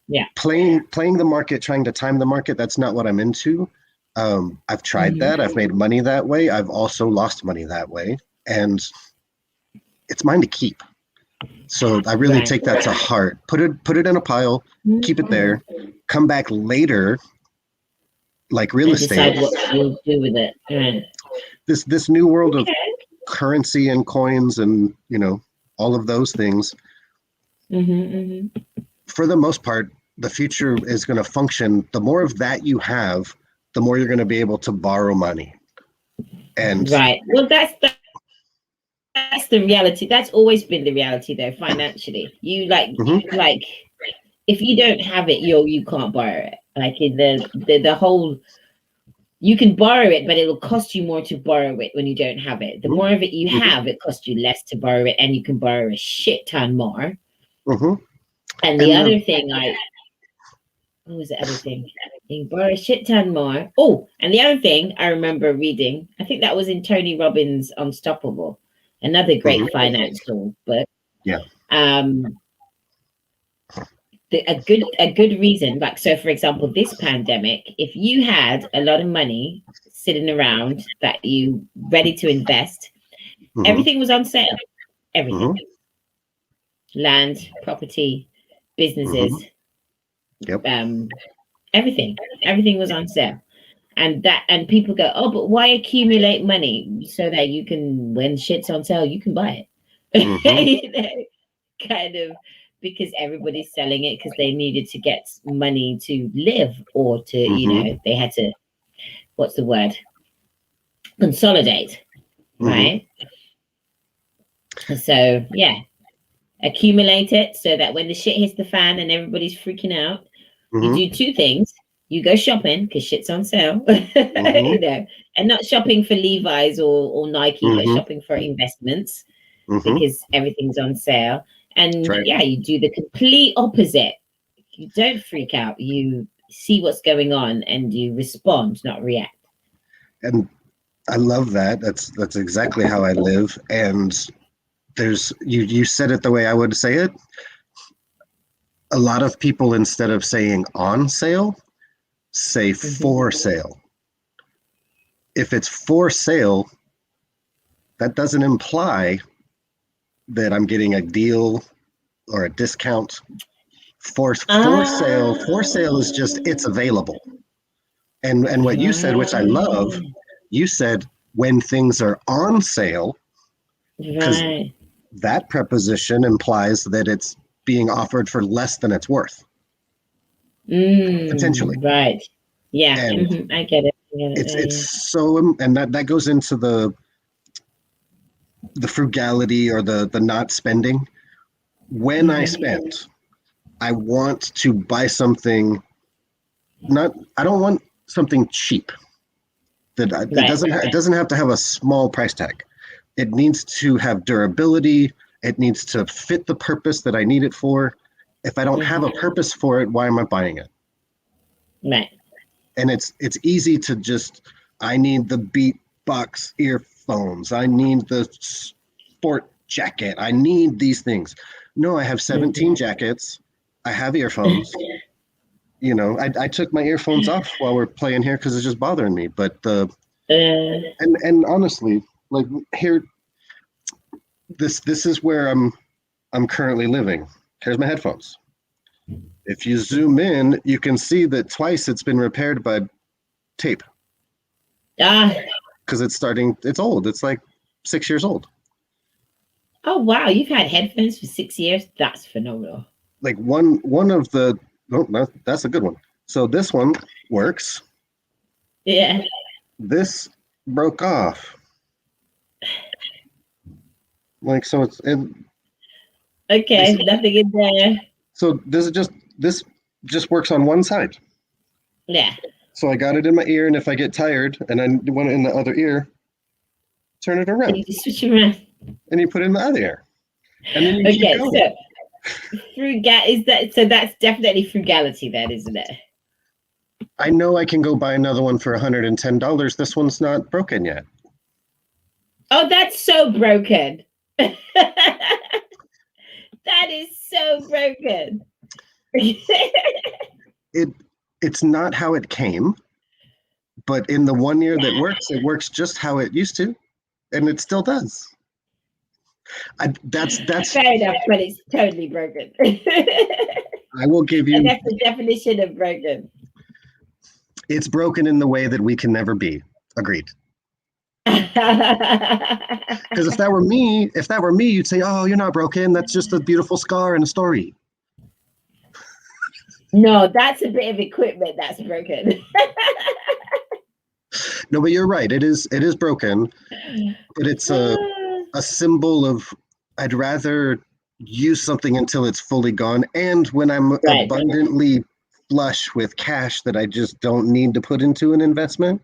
Yeah.
Playing the market, trying to time the market, that's not what I'm into. I've tried that. I've made money that way. I've also lost money that way, and it's mine to keep. So I really
Right.
take that to heart. Put it in a pile, keep it there, come back later, like real
And
estate.
decide what you'll do with it. Right.
This new world of
Okay.
currency and coins and all of those things. For the most part, the future is going to function. The more of that you have, the more you're going to be able to borrow money. And
Right. Well, that's the reality. That's always been the reality, though. Financially, you like if you don't have it, you can't borrow it. Like in the whole, you can borrow it, but it'll cost you more to borrow it when you don't have it. The more of it you have, it costs you less to borrow it, and you can borrow a shit ton more. And the other thing, what was the other thing? You can borrow a shit ton more. Oh, and the other thing I remember reading, I think that was in Tony Robbins' Unstoppable, another great financial book.
Yeah.
A good reason, like, so for example, this pandemic, if you had a lot of money sitting around that you ready to invest, everything was on sale. Everything. Land, property, businesses,
Yep.
everything was on sale. And people go, oh, but why accumulate money so that you can, when shit's on sale, you can buy it. Kind of, because everybody's selling it because they needed to get money to live, or to they had to, what's the word, consolidate, right? So yeah, accumulate it so that when the shit hits the fan and everybody's freaking out, you do two things. You go shopping because shit's on sale, and not shopping for Levi's or Nike, but shopping for investments because everything's on sale. And yeah, you do the complete opposite. You don't freak out. You see what's going on and you respond, not react.
And I love that. That's exactly how I live. And there's you said it the way I would say it. A lot of people, instead of saying on sale, say for sale. If it's for sale, that doesn't imply that I'm getting a deal or a discount. For sale is just it's available. And what you said, which I love, you said when things are on sale, because that preposition implies that it's being offered for less than it's worth. Potentially.
Right. Yeah.
And
I get it.
It's so, and that goes into the frugality or the not spending. When I spend, I want to buy something. I don't want something cheap. It doesn't have to have a small price tag. It needs to have durability. It needs to fit the purpose that I need it for. If I don't have a purpose for it, why am I buying it?
Right.
And it's easy to just, I need the beatbox earphones. I need the sport jacket. I need these things. No, I have 17 jackets. I have earphones. I took my earphones off while we're playing here because it's just bothering me. But and honestly, like here, this is where I'm currently living. Here's my headphones. If you zoom in, you can see that twice it's been repaired by tape.
Ah,
because it's old. It's like 6 years old.
oh wow, you've had headphones for 6 years. That's phenomenal.
Like one of the oh, that's a good one. So this one works.
Yeah.
This broke off. Like so
Okay, nothing in there.
so this just works on one side.
Yeah.
So I got it in my ear, and if I get tired and I want it in the other ear, turn it
And
around,
you just switch around.
and you put it in the other ear, and then you keep
Okay,
going.
so is that so that's definitely frugality then, isn't it?
I know I can go buy another one for $110. This one's not broken yet.
Oh, that's so broken. That is so broken.
It it's not how it came, but in the 1 year that works, it works just how it used to, and it still does. That's
Fair enough, but it's totally broken.
I will give
And
you.
that's the definition of broken.
It's broken in the way that we can never be. Agreed. Because if that were me, you'd say, "Oh, you're not broken. That's just a beautiful scar in a story."
No, that's a bit of equipment that's broken.
No, but you're right. It is broken, but it's a symbol of I'd rather use something until it's fully gone, and when I'm
Right.
abundantly flush with cash that I just don't need to put into an investment,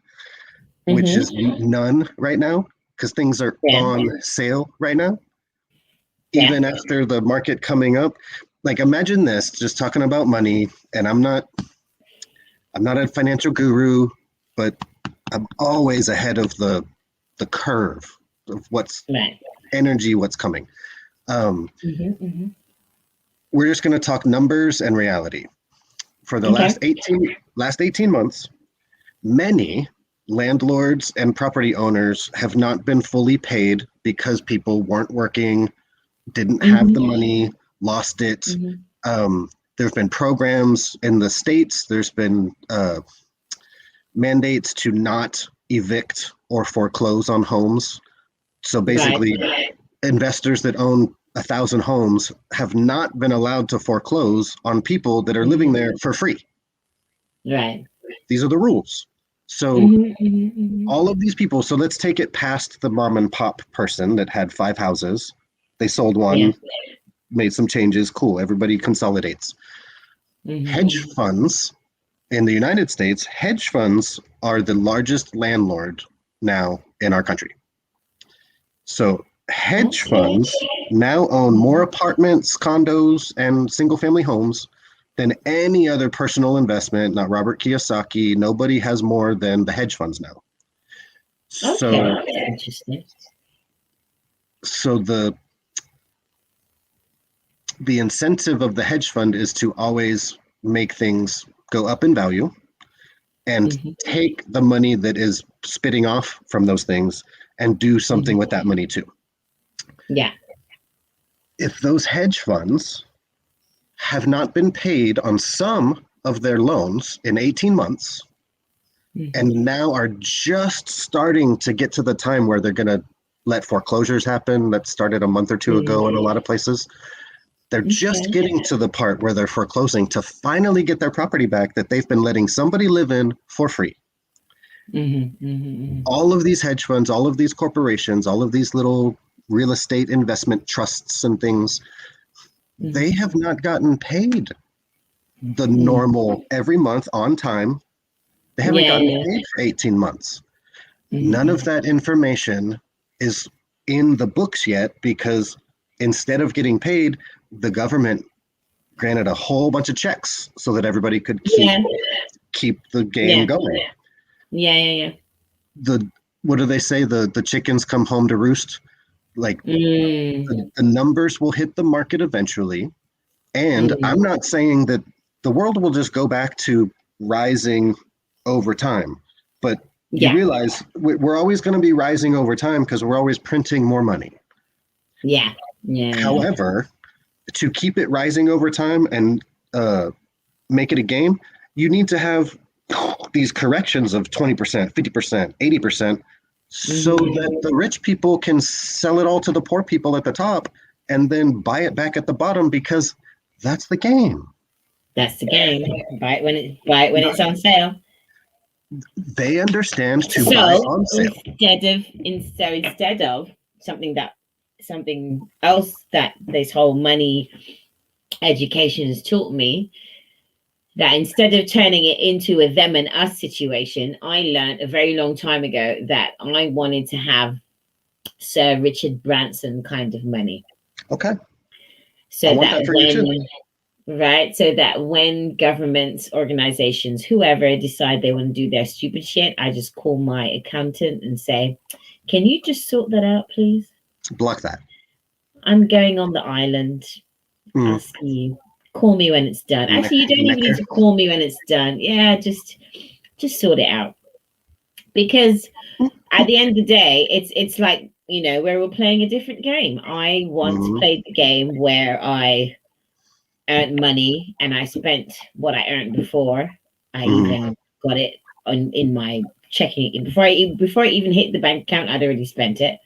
which is none right now because things are
Yeah.
on sale right now.
Yeah.
Even after the market coming up, like imagine this, just talking about money, and I'm not a financial guru, but I'm always ahead of the curve of what's
Right.
energy, what's coming.
Mm-hmm.
We're just going to talk numbers and reality. For the
Okay.
last 18 months, many landlords and property owners have not been fully paid because people weren't working, didn't have the money, lost it. There have been programs in the states. There's been mandates to not evict or foreclose on homes. So basically,
Right.
investors that own 1,000 homes have not been allowed to foreclose on people that are living there for free.
Right.
These are the rules. So all of these people, so let's take it past the mom and pop person that had 5 houses. They sold one,
Yeah.
made some changes, cool, everybody consolidates. Hedge funds in the United States, hedge funds are the largest landlord now in our country. So hedge funds now own more apartments, condos, and single family homes than any other personal investment. Not Robert Kiyosaki. Nobody has more than the hedge funds now. So,
Okay, that's interesting.
so the incentive of the hedge fund is to always make things go up in value and take the money that is spitting off from those things and do something with that money too.
Yeah.
If those hedge funds have not been paid on some of their loans in 18 months and now are just starting to get to the time where they're going to let foreclosures happen, that started a month or two ago in a lot of places. They're just getting to the part where they're foreclosing to finally get their property back that they've been letting somebody live in for free. All of these hedge funds, all of these corporations, all of these little real estate investment trusts and things, they have not gotten paid the normal every month on time. They haven't gotten paid for 18 months. None of that information is in the books yet because instead of getting paid, the government granted a whole bunch of checks so that everybody could keep the game going.
Yeah.
What do they say? The chickens come home to roost. Like the numbers will hit the market eventually. And I'm not saying that the world will just go back to rising over time, but you realize we're always going to be rising over time because we're always printing more money.
Yeah.
However, to keep it rising over time and make it a game, you need to have these corrections of 20%, 50%, 80%, so that the rich people can sell it all to the poor people at the top and then buy it back at the bottom, because that's the game.
That's the game. Buy it when it's on sale.
They understand to
So
buy on sale.
instead of something else that this whole money education has taught me, that instead of turning it into a them and us situation, I learned a very long time ago that I wanted to have Sir Richard Branson kind of money.
Okay.
So that when governments, organizations, whoever decide they want to do their stupid shit, I just call my accountant and say, can you just sort that out, please?
Block that.
I'm going on the island. I'll see you. Call me when it's done. Actually, you don't even need to call me when it's done. Yeah, just sort it out. Because at the end of the day, it's like, we're all playing a different game. I want to play the game where I earned money and I spent what I earned before I even got it in my checking. Before I even hit the bank account, I'd already spent it.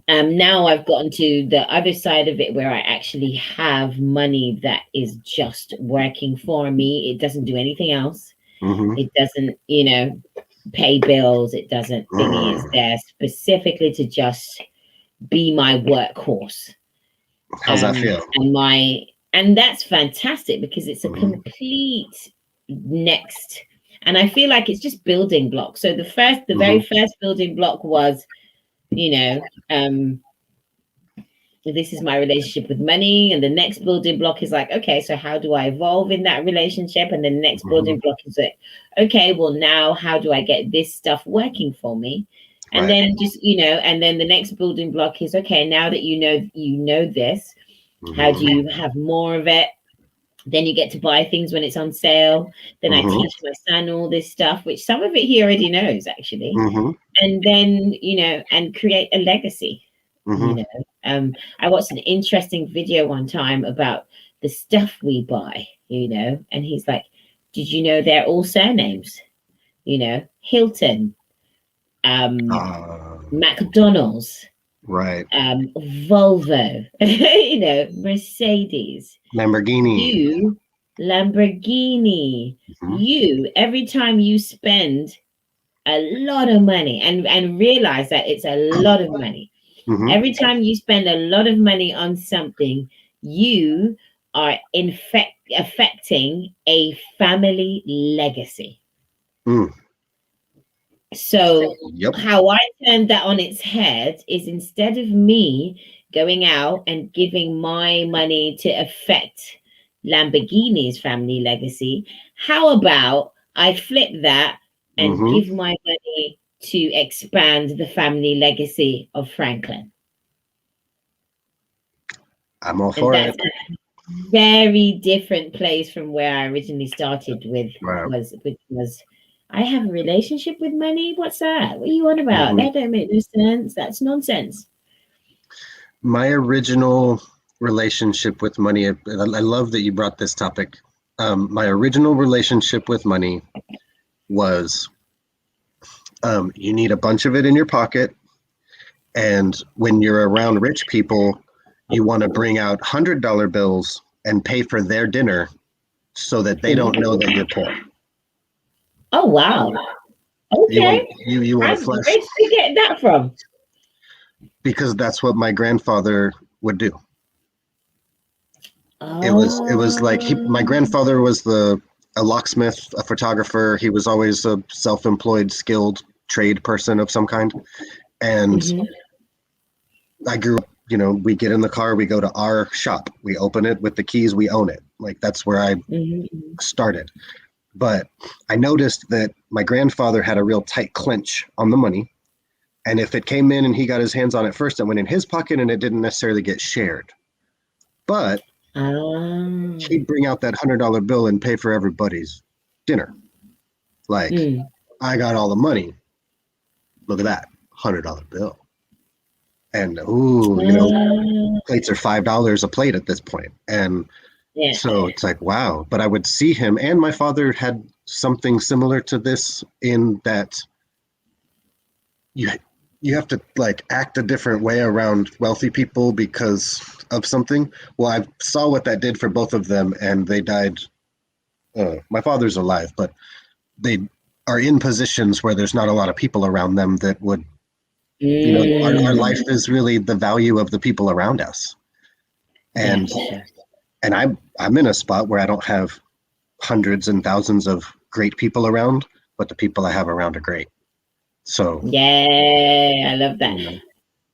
Now I've gotten to the other side of it where I actually have money that is just working for me. It doesn't do anything else. It doesn't, pay bills. It doesn't thingy. It's there specifically to just be my workhorse.
How's that feel?
And that's fantastic, because it's a complete next. And I feel like it's just building blocks. So the very first building block was, this is my relationship with money. And the next building block is like, okay, so how do I evolve in that relationship? And the next building block is like, okay, well, now how do I get this stuff working for me? And then just, and then the next building block is, okay, now that you know this, how do you have more of it? Then you get to buy things when it's on sale. Then I teach my son all this stuff, which some of it he already knows, actually. And then, and create a legacy. I watched an interesting video one time about the stuff we buy, and he's like, did you know they're all surnames? Hilton, McDonald's, Volvo, Mercedes,
Lamborghini,
you, every time you spend a lot of money and realize that it's a lot of money. Every time you spend a lot of money on something, you are affecting a family legacy. So how I turned that on its head is, instead of me going out and giving my money to affect Lamborghini's family legacy, how about I flip that and give my money to expand the family legacy of Franklin?
I'm all for it.
Very different place from where I originally started with, which was I have a relationship with money. What's that? What are you on about? That don't make no sense. That's nonsense.
My original relationship with money, I love that you brought this topic. My original relationship with money was, you need a bunch of it in your pocket. And when you're around rich people, you want to bring out $100 bills and pay for their dinner so that they don't know that you're poor.
Oh, wow. Okay.
You want to flex.
Where did you get that from?
Because that's what my grandfather would do. It was like my grandfather was a locksmith, a photographer. He was always a self-employed, skilled trade person of some kind. And I grew up, we get in the car, we go to our shop, we open it with the keys, we own it. Like, that's where I started. But I noticed that my grandfather had a real tight clinch on the money. And if it came in and he got his hands on it first, it went in his pocket and it didn't necessarily get shared. But he'd bring out that $100 bill and pay for everybody's dinner. Like, I got all the money. Look at that, $100 bill. And, plates are $5 a plate at this point. And
Yeah.
So it's like, wow. But I would see him, and my father had something similar to this in that you you have to like act a different way around wealthy people because of something. Well, I saw what that did for both of them, and they died. My father's alive, but they are in positions where there's not a lot of people around them that would, our
Mm,
life is really the value of the people around us.
yeah,
And
for sure.
I'm in a spot where I don't have hundreds and thousands of great people around, but the people I have around are great. So,
Yeah, I love that.
you know,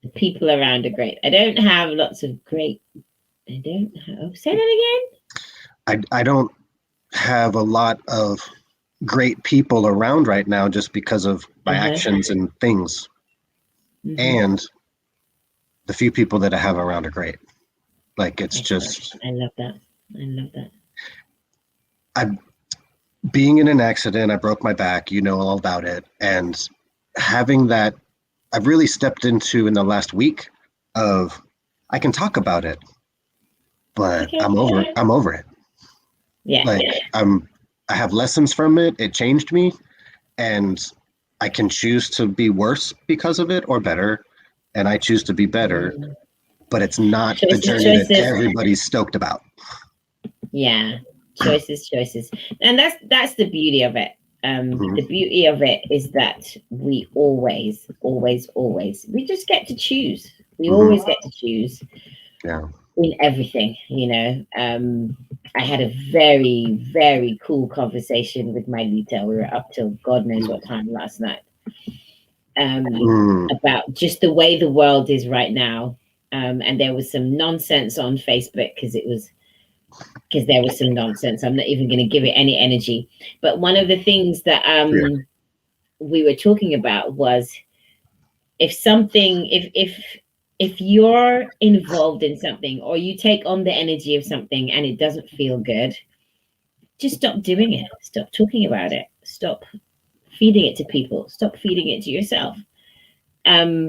The people around are great. I don't have lots of great. I don't have. Oh, say that
I don't have a lot of great people around right now just because of my
again. Uh huh.
actions and things.
Hmm.
And the few people that I have around are great. Like it's
Excellent.
just
I love that. I love that.
I being in an accident, I broke my back, you know all about it. And having that I've really stepped into in the last week of I can talk about it, but
Okay.
I'm over it.
Yeah.
Like I have lessons from it. It changed me, and I can choose to be worse because of it or better, and I choose to be better,
Mm.
but it's not the
Choices,
journey that
choices.
everybody's stoked about.
Yeah, choices, choices, and that's the beauty of it.
Mhm.
The beauty of it is that we always, always, always, we just get to choose. We
Mhm.
always get to choose
Yeah.
in everything, I had a very, very cool conversation with my Lita. We were up till God knows what time last night.
Mm.
About just the way the world is right now. And there was some nonsense on Facebook because there was some nonsense. I'm not even going to give it any energy. But one of the things that
Yeah.
we were talking about was if something, if you're involved in something or you take on the energy of something and it doesn't feel good, just stop doing it. Stop talking about it. Stop feeding it to people. Stop feeding it to yourself. Um,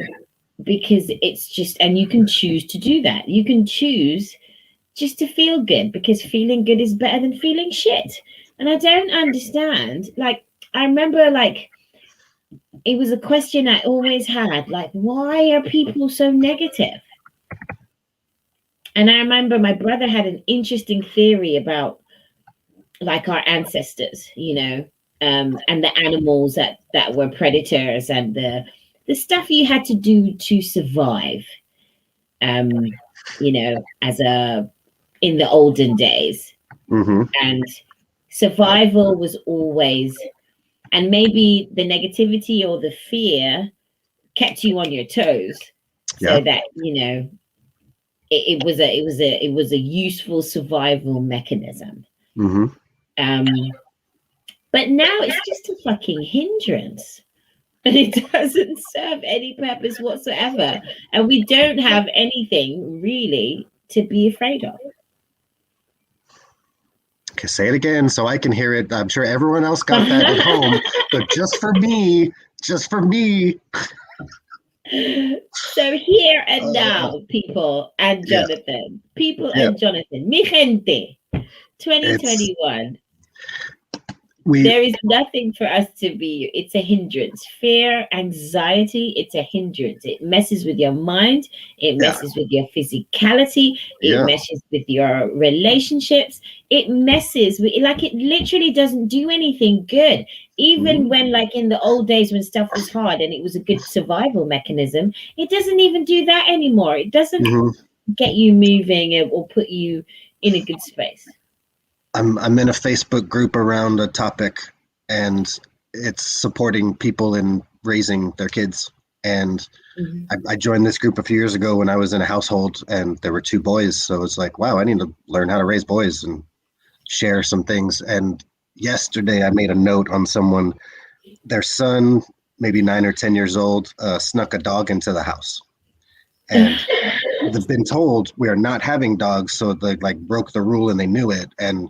because it's just, and you can choose to do that. You can choose just to feel good because feeling good is better than feeling shit. And I don't understand. Like, I remember, like, it was a question I always had, like, why are people so negative? And I remember my brother had an interesting theory about, like, our ancestors, and the animals that were predators and the stuff you had to do to survive, um, as a in the olden days.
Mm-hmm.
And survival was always, and maybe the negativity or the fear kept you on your toes
Yeah.
so that it was a useful survival mechanism.
Mm-hmm.
um but now it's just a fucking hindrance, and it doesn't serve any purpose whatsoever, and we don't have anything really to be afraid of.
Okay, say it again so I can hear it. I'm sure everyone else got that at home, but just for me.
So here and
Uh,
now, people and
yeah, yeah.
mi gente,
It's
2021.
we.
There is nothing for us to be. It's a hindrance. Fear, anxiety, it's a hindrance. It messes with your mind. It
Yeah,
messes with your physicality. It
yeah.
messes with your relationships. It messes with, like, it literally doesn't do anything good. Even
Mhm.
when, like, in the old days when stuff was hard and it was a good survival mechanism, it doesn't even do that anymore. It doesn't
Mhm.
get you moving or put you in a good space.
I'm in a Facebook group around a topic, and it's supporting people in raising their kids. And
Mhm.
I joined this group a few years ago when I was in a household, and there were two boys. So it's like, wow, I need to learn how to raise boys and share some things. And yesterday, I made a note on someone. Their son, maybe 9 or 10 years old, snuck a dog into the house, and they've been told we are not having dogs, so they like broke the rule and they knew it. And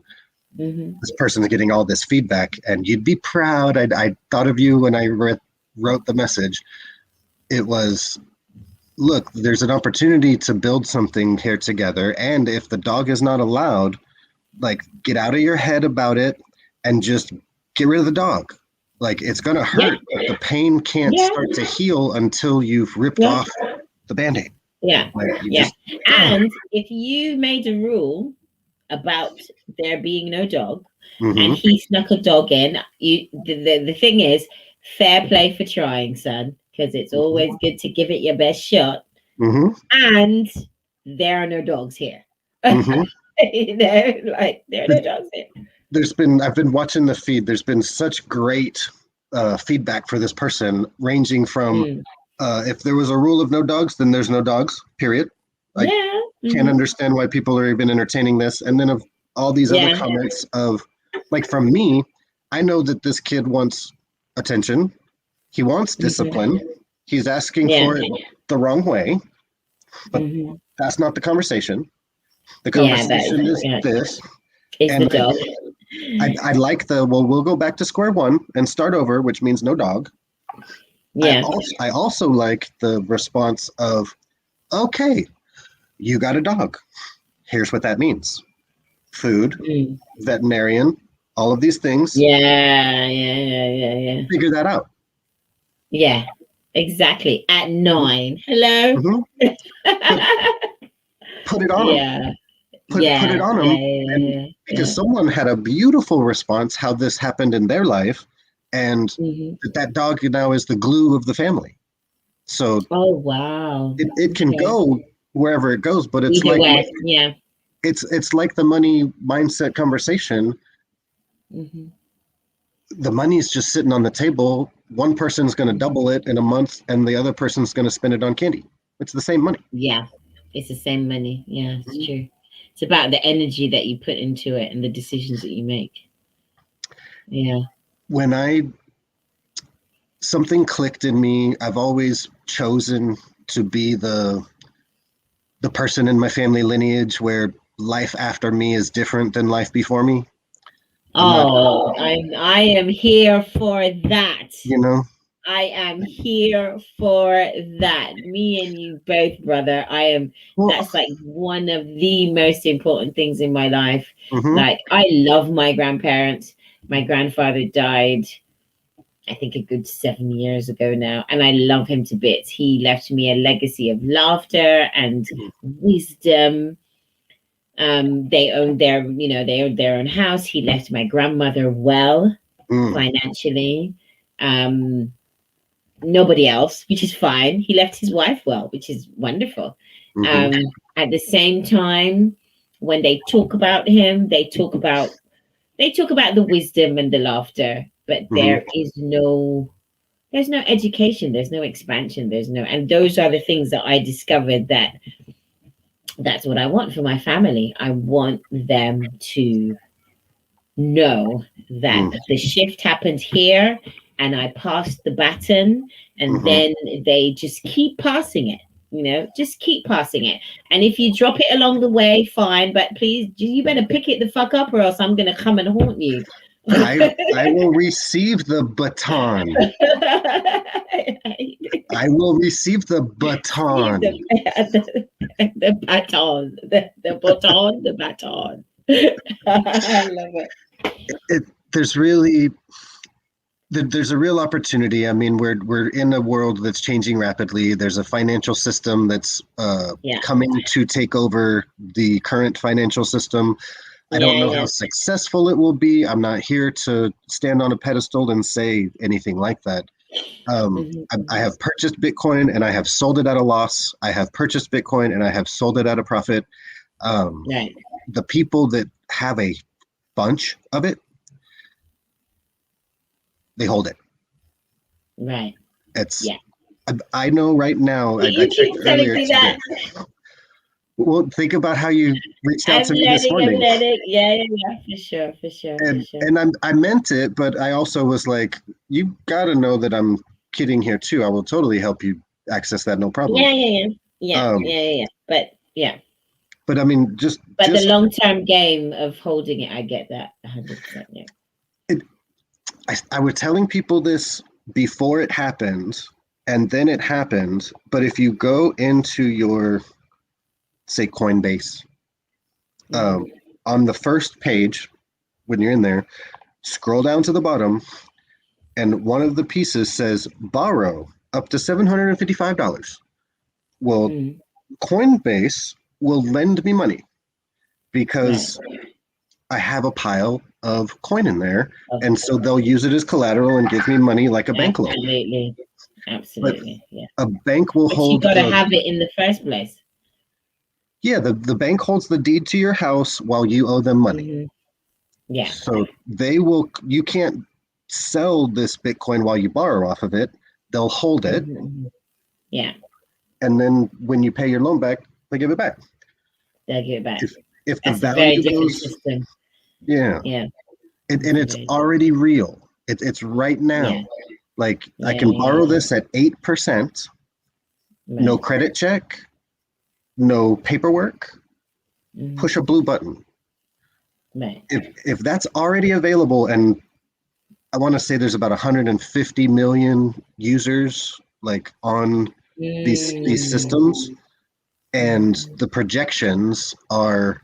Mhm.
this person's getting all this feedback, and you'd be proud. I thought of you when I wrote the message. It was, look, there's an opportunity to build something here together, and if the dog is not allowed, like get out of your head about it and just get rid of the dog. Like it's gonna
Yeah.
hurt, but the pain can't
Yeah.
start to heal until you've ripped
Yeah.
off the band-aid.
Yeah.
Like you
Yeah.
just
And if you made a rule about there being no dog and
mm-hmm,
he snuck a dog in, the thing is fair play for trying, son, because it's always good to give it your best shot.
mm-hmm,
And there are no dogs here.
mm-hmm.
Like there are no dogs here.
I've been watching the feed. There's been such great feedback for this person, ranging from
Mm.
if there was a rule of no dogs, then there's no dogs. Period. I
Yeah.
can't
Mm-hmm.
understand why people are even entertaining this. And then of all these other
Yeah.
comments of like from me, I know that this kid wants attention. He wants
Mm-hmm.
discipline. He's asking
Yeah.
for it the wrong way, but
Mm-hmm.
that's not the conversation. The
Yeah. That
conversation
is,
is
yeah.
this.
It's the
And
dog.
I like the, well, we'll go back to square one and start over, which means no dog.
Yeah.
I also like the response of, okay, you got a dog. Here's what that means: food,
Mm.
veterinarian, all of these things.
Yeah. Yeah. Yeah. Yeah. Yeah.
Figure that out.
Yeah. Exactly. At 9. Hello.
Mm-hmm. Put put it on them.
Yeah.
Put it
Yeah.
on
Yeah.
them,
Yeah.
and
Yeah.
because
Yeah.
someone had a beautiful response how this happened in their life, and
Mm-hmm.
that dog now is the glue of the family. So
Oh wow.
it can
Okay.
go wherever it goes, but it's
Either
like
way. Yeah.
it's like the money mindset conversation.
Mm-hmm.
The money's just sitting on the table. One person's going to double it in a month, and the other person's going to spend it on candy. It's the same money.
Yeah. It's the same money. Yeah, it's true. It's about the energy that you put into it and the decisions that you make. Yeah.
When I something clicked in me, I've always chosen to be the person in my family lineage where life after me is different than life before me. I'm not,
Oh, I am here for that.
you know.
I am here for that. Me and you both, brother. I am
Well,
That's like one of the most important things in my life.
mm-hmm,
Like I love my grandparents. My grandfather died, I think, a good 7 years ago now, and I love him to bits. He left me a legacy of laughter and wisdom. They owned their own house. He left my grandmother well
mm,
financially. Um, Nobody else, which is fine. He left his wife well, which is wonderful.
mm-hmm,
Um, at the same time, when they talk about him, they talk about the wisdom and the laughter, but
mm-hmm,
there's no education, there's no expansion, and those are the things that I discovered that's what I want for my family. I want them to know that
mm,
the shift happened here and I passed the baton, and
mm-hmm.
then they just keep passing it. Just keep passing it. And if you drop it along the way, fine, but please, you better pick it the fuck up, or else I'm gonna come and haunt you.
I will receive the baton. I will receive the
Leave
baton.
the baton, the baton. I love it.
It, there's really there's a real opportunity. I mean, we're in a world that's changing rapidly. There's a financial system that's
Yeah,
coming to take over the current financial system. I
yeah,
don't know how
yeah.
successful it will be. I'm not here to stand on a pedestal and say anything like that. I
Mhm.
have purchased Bitcoin and I have sold it at a loss. I have purchased Bitcoin and I have sold it at a profit. Um,
Right,
the people that have a bunch of it, they hold it.
right.
It's
Yeah.
I know right now. I
You
checked
keep telling
earlier
me
today.
that.
Well, think about how you reached out
I'm
to me this
learning. I'm
morning,
learning. Yeah, yeah, yeah. For sure. For sure. For sure.
and I meant it, but I also was like, you got to know that I'm kidding here too. I will totally help you access that, no problem.
Yeah, yeah, yeah. Yeah,
Um,
yeah, yeah, yeah. But yeah.
but I mean,
But the
just
long term game of holding it, I get that 100%. Yeah.
it, I was telling people this before it happened, and then it happened. But if you go into your, say, Coinbase, um,
Mhm.
on the first page, when you're in there, scroll down to the bottom, and one of the pieces says borrow up to $755. Well, Coinbase will lend me money because I have a pile of coin in there, and so they'll use it as collateral and give me money like a bank loan.
Absolutely. Yeah.
A bank will hold.
You got to have it in the first place.
Yeah, the bank holds the deed to your house while you owe them money.
Yeah.
So they will. You can't sell this Bitcoin while you borrow off of it. They'll hold it.
Yeah.
And then when you pay your loan back, they give it back.
They'll give it back.
If the
That's
value
a very different
goes,
system.
Yeah. And it's already real. It's right now.
Yeah.
Like I can borrow this at 8%, no credit check, no paperwork, push a blue button.
Right.
If that's already available, and I want to say there's about 150 million users like on these systems, and the projections are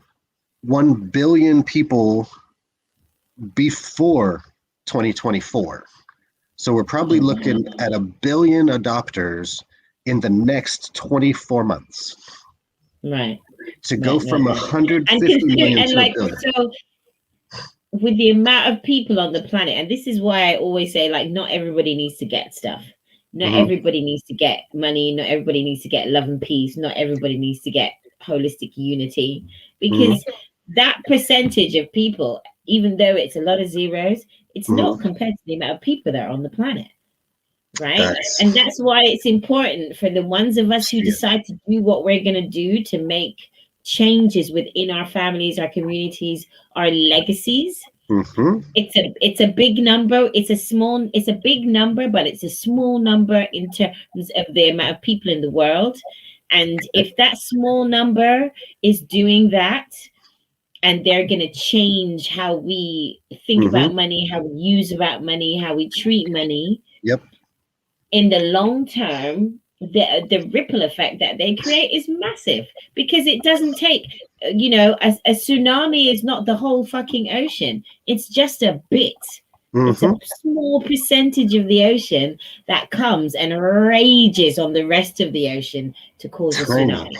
1 billion people before 2024. So we're probably looking at 1 billion adopters in the next 24 months.
Right.
To go from 150 million to a billion.
So with the amount of people on the planet, and this is why I always say, like, not everybody needs to get stuff. Not everybody needs to get money. Not everybody needs to get love and peace. Not everybody needs to get holistic unity, because that percentage of people, even though it's a lot of zeros, it's not compared to the amount of people that are on the planet. Right. And that's why it's important for the ones of us who decide to do what we're going to do to make changes within our families, our communities, our legacies. It's a big number. It's a big number, but it's a small number in terms of the amount of people in the world. And if that small number is doing that, and they're going to change how we think about money, how we use about money, how we treat money. In the long term, the ripple effect that they create is massive, because it doesn't take, a tsunami is not the whole fucking ocean. It's just a bit. It's a small percentage of the ocean that comes and rages on the rest of the ocean to cause a tsunami.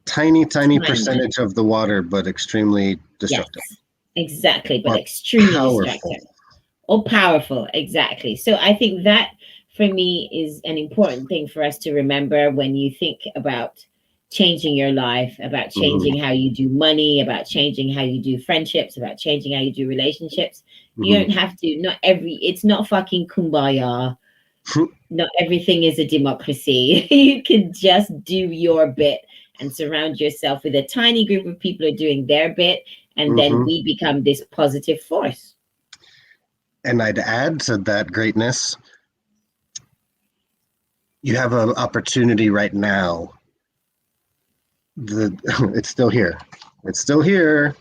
Tiny percentage of the water, but extremely destructive.
Yes, exactly, but extremely destructive. Or powerful, exactly. So I think that, for me, is an important thing for us to remember when you think about changing your life, about changing how you do money, about changing how you do friendships, about changing how you do relationships. You don't have to, it's not fucking kumbaya. Not everything is a democracy. You can just do your bit and surround yourself with a tiny group of people who are doing their bit, and then we become this positive force.
And I'd add to that greatness, you have an opportunity right now. It's still here. It's still here.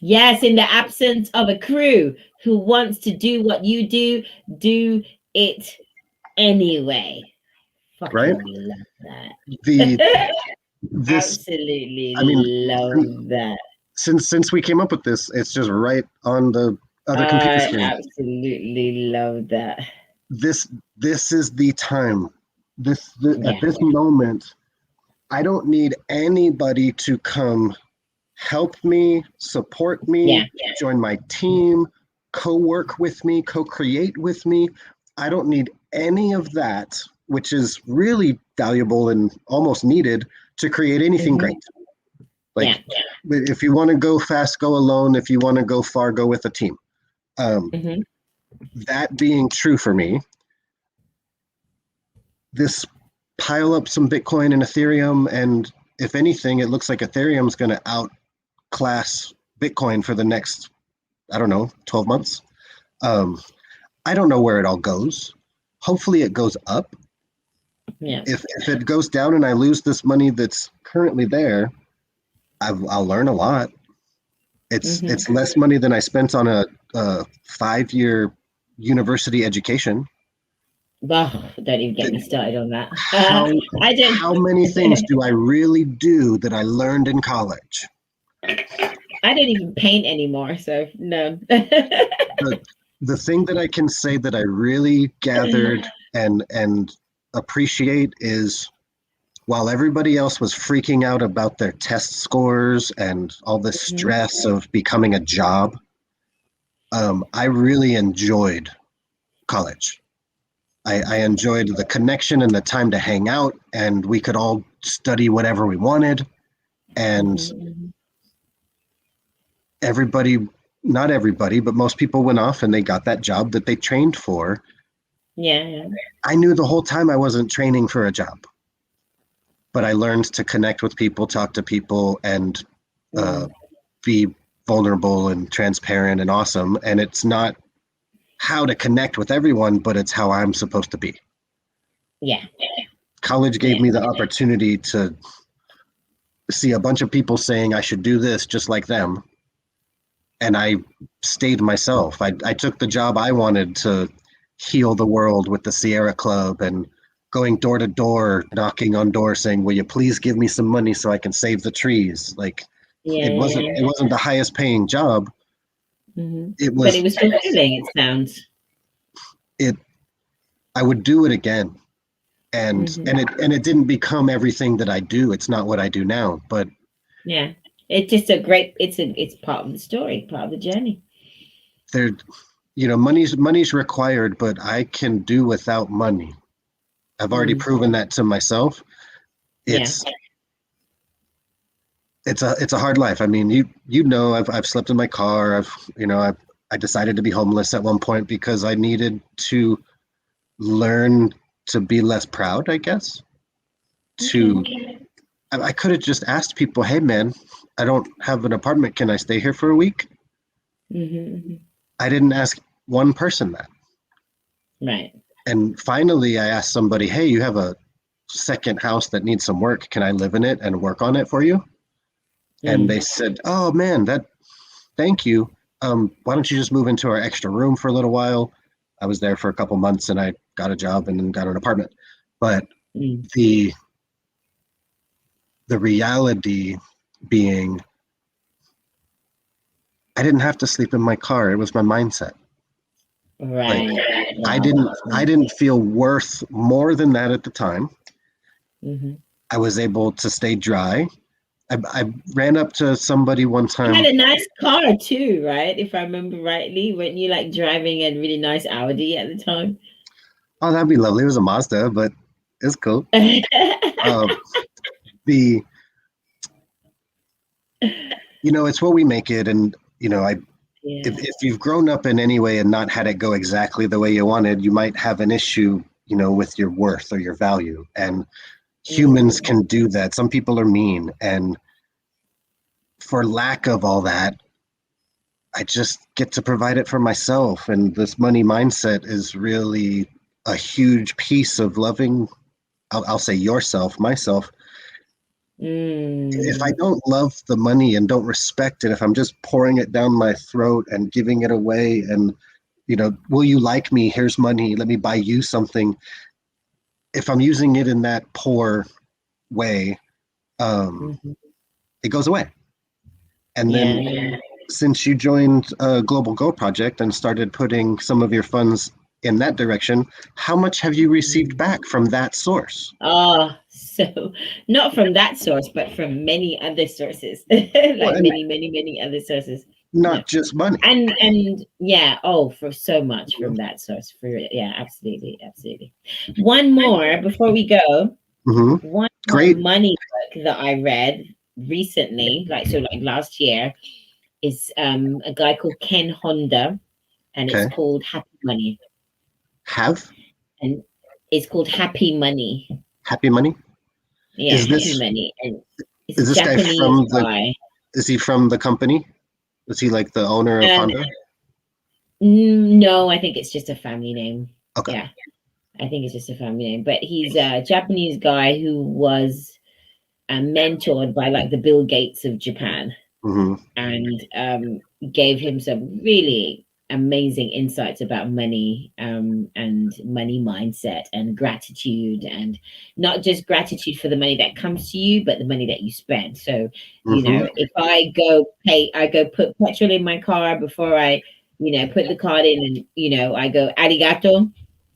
Yes, in the absence of a crew who wants to do what you do it anyway.
Right?
Love that. Absolutely love that.
Since we came up with this, it's just right on the other computer screen.
Absolutely love that.
This is the time. At this moment, I don't need anybody to come help me, support me, join my team, co-work with me, co-create with me. I don't need any of that, which is really valuable and almost needed to create anything great. Like, if you want to go fast, go alone. If you want to go far, go with a team. That being true for me, this pile up some Bitcoin and Ethereum, and if anything, it looks like Ethereum is going to outclass Bitcoin for the next, 12 months. I don't know where it all goes. Hopefully it goes up. If it goes down and I lose this money that's currently there, I'll learn a lot. It's less money than I spent on a 5-year university education.
Oh, don't even get me started on that.
How many things do I really do that I learned in college?
I don't even paint anymore, so no.
the, the thing that I can say that I really gathered and appreciate is while everybody else was freaking out about their test scores and all the
Mhm.
stress of becoming a job, I really enjoyed college. I enjoyed the connection and the time to hang out, and we could all study whatever we wanted. And
Mhm, mhm.
everybody, not everybody, but most people went off and they got that job that they trained for.
Yeah, yeah.
I knew the whole time I wasn't training for a job, but I learned to connect with people, talk to people, and uh,
Mm,
be vulnerable and transparent and awesome. And it's not how to connect with everyone, but it's how I'm supposed to be.
yeah,
College gave
yeah,
me the opportunity to see a bunch of people saying I should do this just like them. And I stayed myself. I took the job I wanted to heal the world with the Sierra Club and going door to door, knocking on doors saying, will you please give me some money so I can save the trees? Like
yeah,
it wasn't
yeah.
it wasn't the highest paying job. It
But
was
it was fulfilling, it sounds.
it I would do it again.
Mhm.
And it didn't become everything that I do. It's not what I do now, but
Yeah. It's just a great it's part of the story, part of the journey.
there money's required, but I can do without money. I've already
Mm,
proven that to myself.
yeah.
It's it's a hard life. I mean, I've slept in my car. I decided to be homeless at one point because I needed to learn to be less proud, I guess.
Okay.
To I could have just asked people, "Hey man, I don't have an apartment. Can I stay here for a week?"
Mhm,
I didn't ask one person that.
mhm. Right.
And finally I asked somebody, "Hey, you have a second house that needs some work. Can I live in it and work on it for you?" And they
Mm,
said, "Oh man, that thank you. Why don't you just move into our extra room for a little while?" I was there for a couple months and I got a job and then got an apartment. But
mm.
the the reality being I didn't have to sleep in my car. It was my mindset. Like
Right.
I
Wow.
didn't I didn't feel worth more than that at the time.
Mhm.
I was able to stay dry. I ran up to somebody one
You had
time.
a nice car too, right? If I remember rightly, weren't you like driving a really nice Audi at the time?
Oh, that'd be lovely. It was a Mazda, but it's cool. Uh, the it's what we make it, and
Yeah.
if you've grown up in any way and not had it go exactly the way you wanted, you might have an issue, with your worth or your value. And humans
Mm,
can do that. Some people are mean, and for lack of all that, I just get to provide it for myself. And this money mindset is really a huge piece of loving. I'll say yourself, myself. If I
mm.
don't love the money and don't respect it, if I'm just pouring it down my throat and giving it away and will you like me? Here's money. Let me buy you something. If I'm using it in that poor way,
Mhm.
it goes away. And
Yeah,
then
yeah.
since you joined Global Go Project and started putting some of your funds in that direction, how much have you received
Mm.
back from that source?
Oh, so not from that source, but from many other sources,
Well,
like
and
many, many, many other sources. Yeah.
not just money.
And yeah, oh, for so much
Mm-hmm.
from that source. For yeah, absolutely, absolutely. One more before we go.
Mm-hmm.
One more
Great.
money book that I read recently, like last year, is a guy called Ken Honda, and it's
Okay.
called Happy Money.
Have
And it's called Happy Money.
happy money.
Yeah,
Is
Happy
this
Money. And it's a
is this guy
Japanese
from the
guy.
is he from the company? Is he like the owner of
Um,
Honda?
no, I think it's just a family name.
Okay.
Yeah, I think it's just a family name. But he's a Japanese guy who was mentored by like the Bill Gates of Japan,
Mm-hmm.
and gave him some really. amazing insights about money, and money mindset and gratitude, and not just gratitude for the money that comes to you, but the money that you spend. So,
Mm-hmm.
if I go put petrol in my car before I, put the card in, and, I go arigato,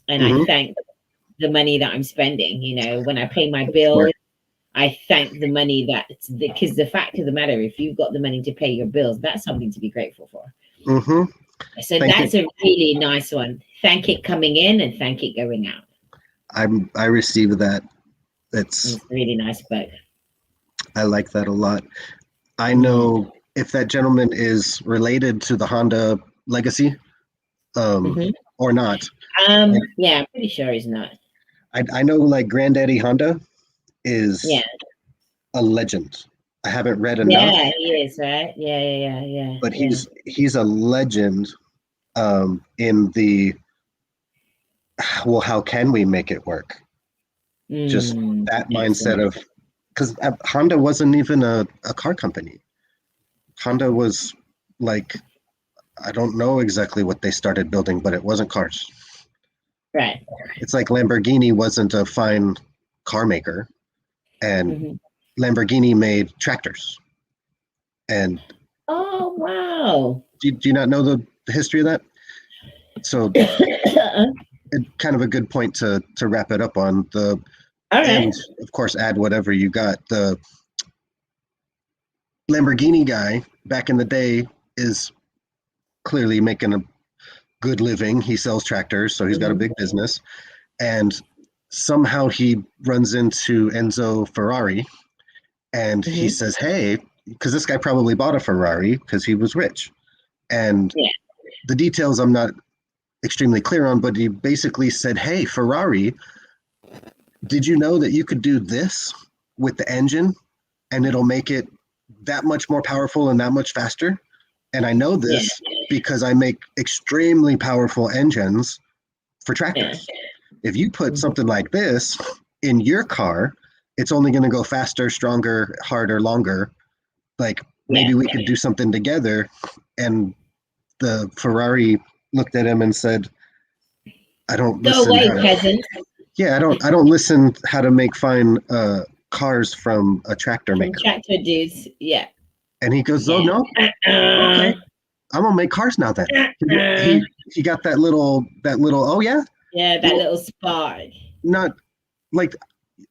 and I
Mm-hmm.
thank the money that I'm spending. When I pay my
Smart.
bill, I thank the money because the fact of the matter, if you've got the money to pay your bills, that's something to be grateful for.
Mm-hmm.
So
Thank you.
that's a really nice one. Thank it coming in and thank it going out.
I received that. It's
It's a really nice book.
I like that a lot. I
Mm.
know if that gentleman is related to the Honda legacy,
Hmm.
or not.
Yeah, I'm pretty sure he's not.
I know like Granddaddy Honda is
Yeah,
a legend. I haven't read enough,
yeah, he is, right? Yeah, yeah, yeah, yeah,
but
yeah.
he's a legend in the well, how can we make it work? Just that mindset
Excellent.
of because Honda wasn't even a car company. Honda was like I don't know exactly what they started building, but it wasn't cars.
Right.
It's like Lamborghini wasn't a fine car maker, and
Hmm.
Lamborghini made tractors. And
Oh, wow.
do you not know the history of that? So,
All
kind of a good point to wrap it up on the
right.
and of course add whatever you got. The Lamborghini guy back in the day is clearly making a good living. He sells tractors, so he's got a
Hmm.
big business. And somehow he runs into Enzo Ferrari and he
Hmm.
says, "Hey," because this guy probably bought a Ferrari because he was rich. And
Yeah,
the details I'm not extremely clear on, but he basically said, "Hey, Ferrari, did you know that you could do this with the engine and it'll make it that much more powerful and that much faster? And I know
yeah,
this because I make extremely powerful engines for
yeah.
tractors. If you put
Mhm.
something like this in your car, it's only going to go faster, stronger, harder, longer. Like
Yeah.
maybe we could do something together." And the Ferrari looked at him and said, "I don't
Go
listen
away,
how to
peasant.
yeah, I don't listen how to make fine cars from a tractor
From
maker."
tractor dudes. Yeah,
And he goes, "Oh
yeah.
no, okay, I'm gonna make cars now." Then
Uh-uh.
he got that little oh yeah,
Yeah, that
well
little spark.
not like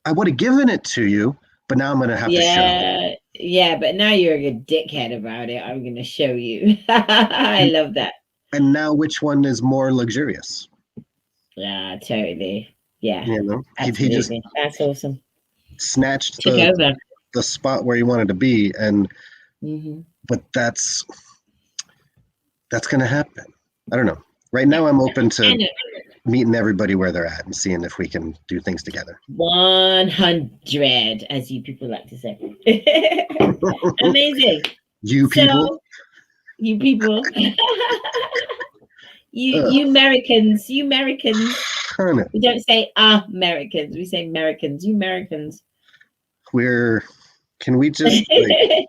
I would have given it to you, but now I'm gonna have to show you.
Yeah, yeah, but now you're a dickhead about it. I'm gonna show you. I
And,
love that.
and now which one is more luxurious?
Yeah, totally. Yeah,
You know, he just
absolutely. That's awesome.
snatched
Took over.
the spot where he wanted to be, and
Hmm.
but that's gonna happen. I don't know. Right now, I'm open
I
to
know.
meeting everybody where they're at and seeing if we can do things together.
100, as you people like to say. Amazing.
You people,
So, you people,
ugh,
You Americans.
honey,
We don't say Americans. We say Americans. You Americans.
we're. Can we just like?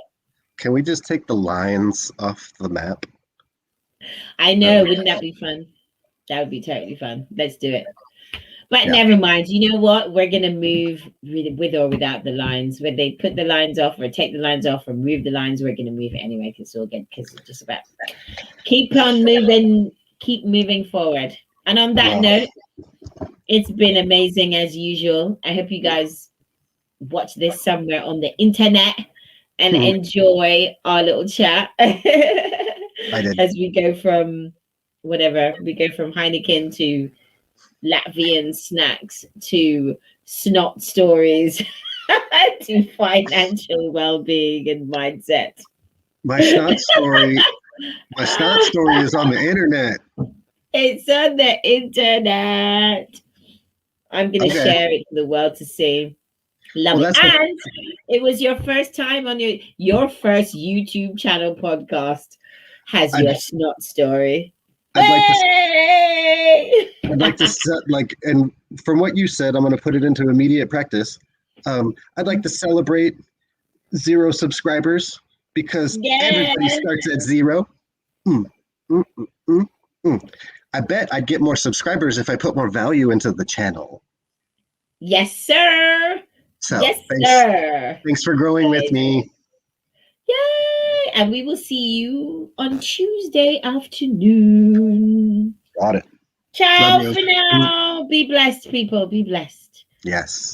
Can we just take the lines off the map?
I
Um,
know. Wouldn't that be fun? That would be totally fun. Let's do it. But
yeah,
never mind. You know what? We're gonna move with or without the lines. When they put the lines off, or take the lines off, or move the lines, we're gonna move it anyway. Because it's all good. Because it's just about keep on moving, keep moving forward. And on that
well,
note, it's been amazing as usual. I hope you guys watch this somewhere on the internet and
hmm,
enjoy our little chat
I did.
as we go from whatever we go from Heineken to Latvian snacks to snot stories to financial well-being and mindset.
My snot story. My snot story is on the internet.
It's on the internet. I'm going to
Okay.
share it for the world to see. Love
Well,
it.
that's
And it was your first time on your first YouTube channel podcast has
I'd
your snot story.
I'd like to
Hey!
I'd like to set like and from what you said, I'm going to put it into immediate practice. I'd like to celebrate 0 subscribers because everybody
Yeah.
starts at 0. Mm, mm, mm, mm. I bet I'd get more subscribers if I put more value into the channel.
Yes, sir.
So
Yes, sir.
thanks for growing with me.
Yay! And we will see you on Tuesday afternoon.
Got it.
Ciao
Love you.
for now. Be blessed, people. Be blessed.
Yes.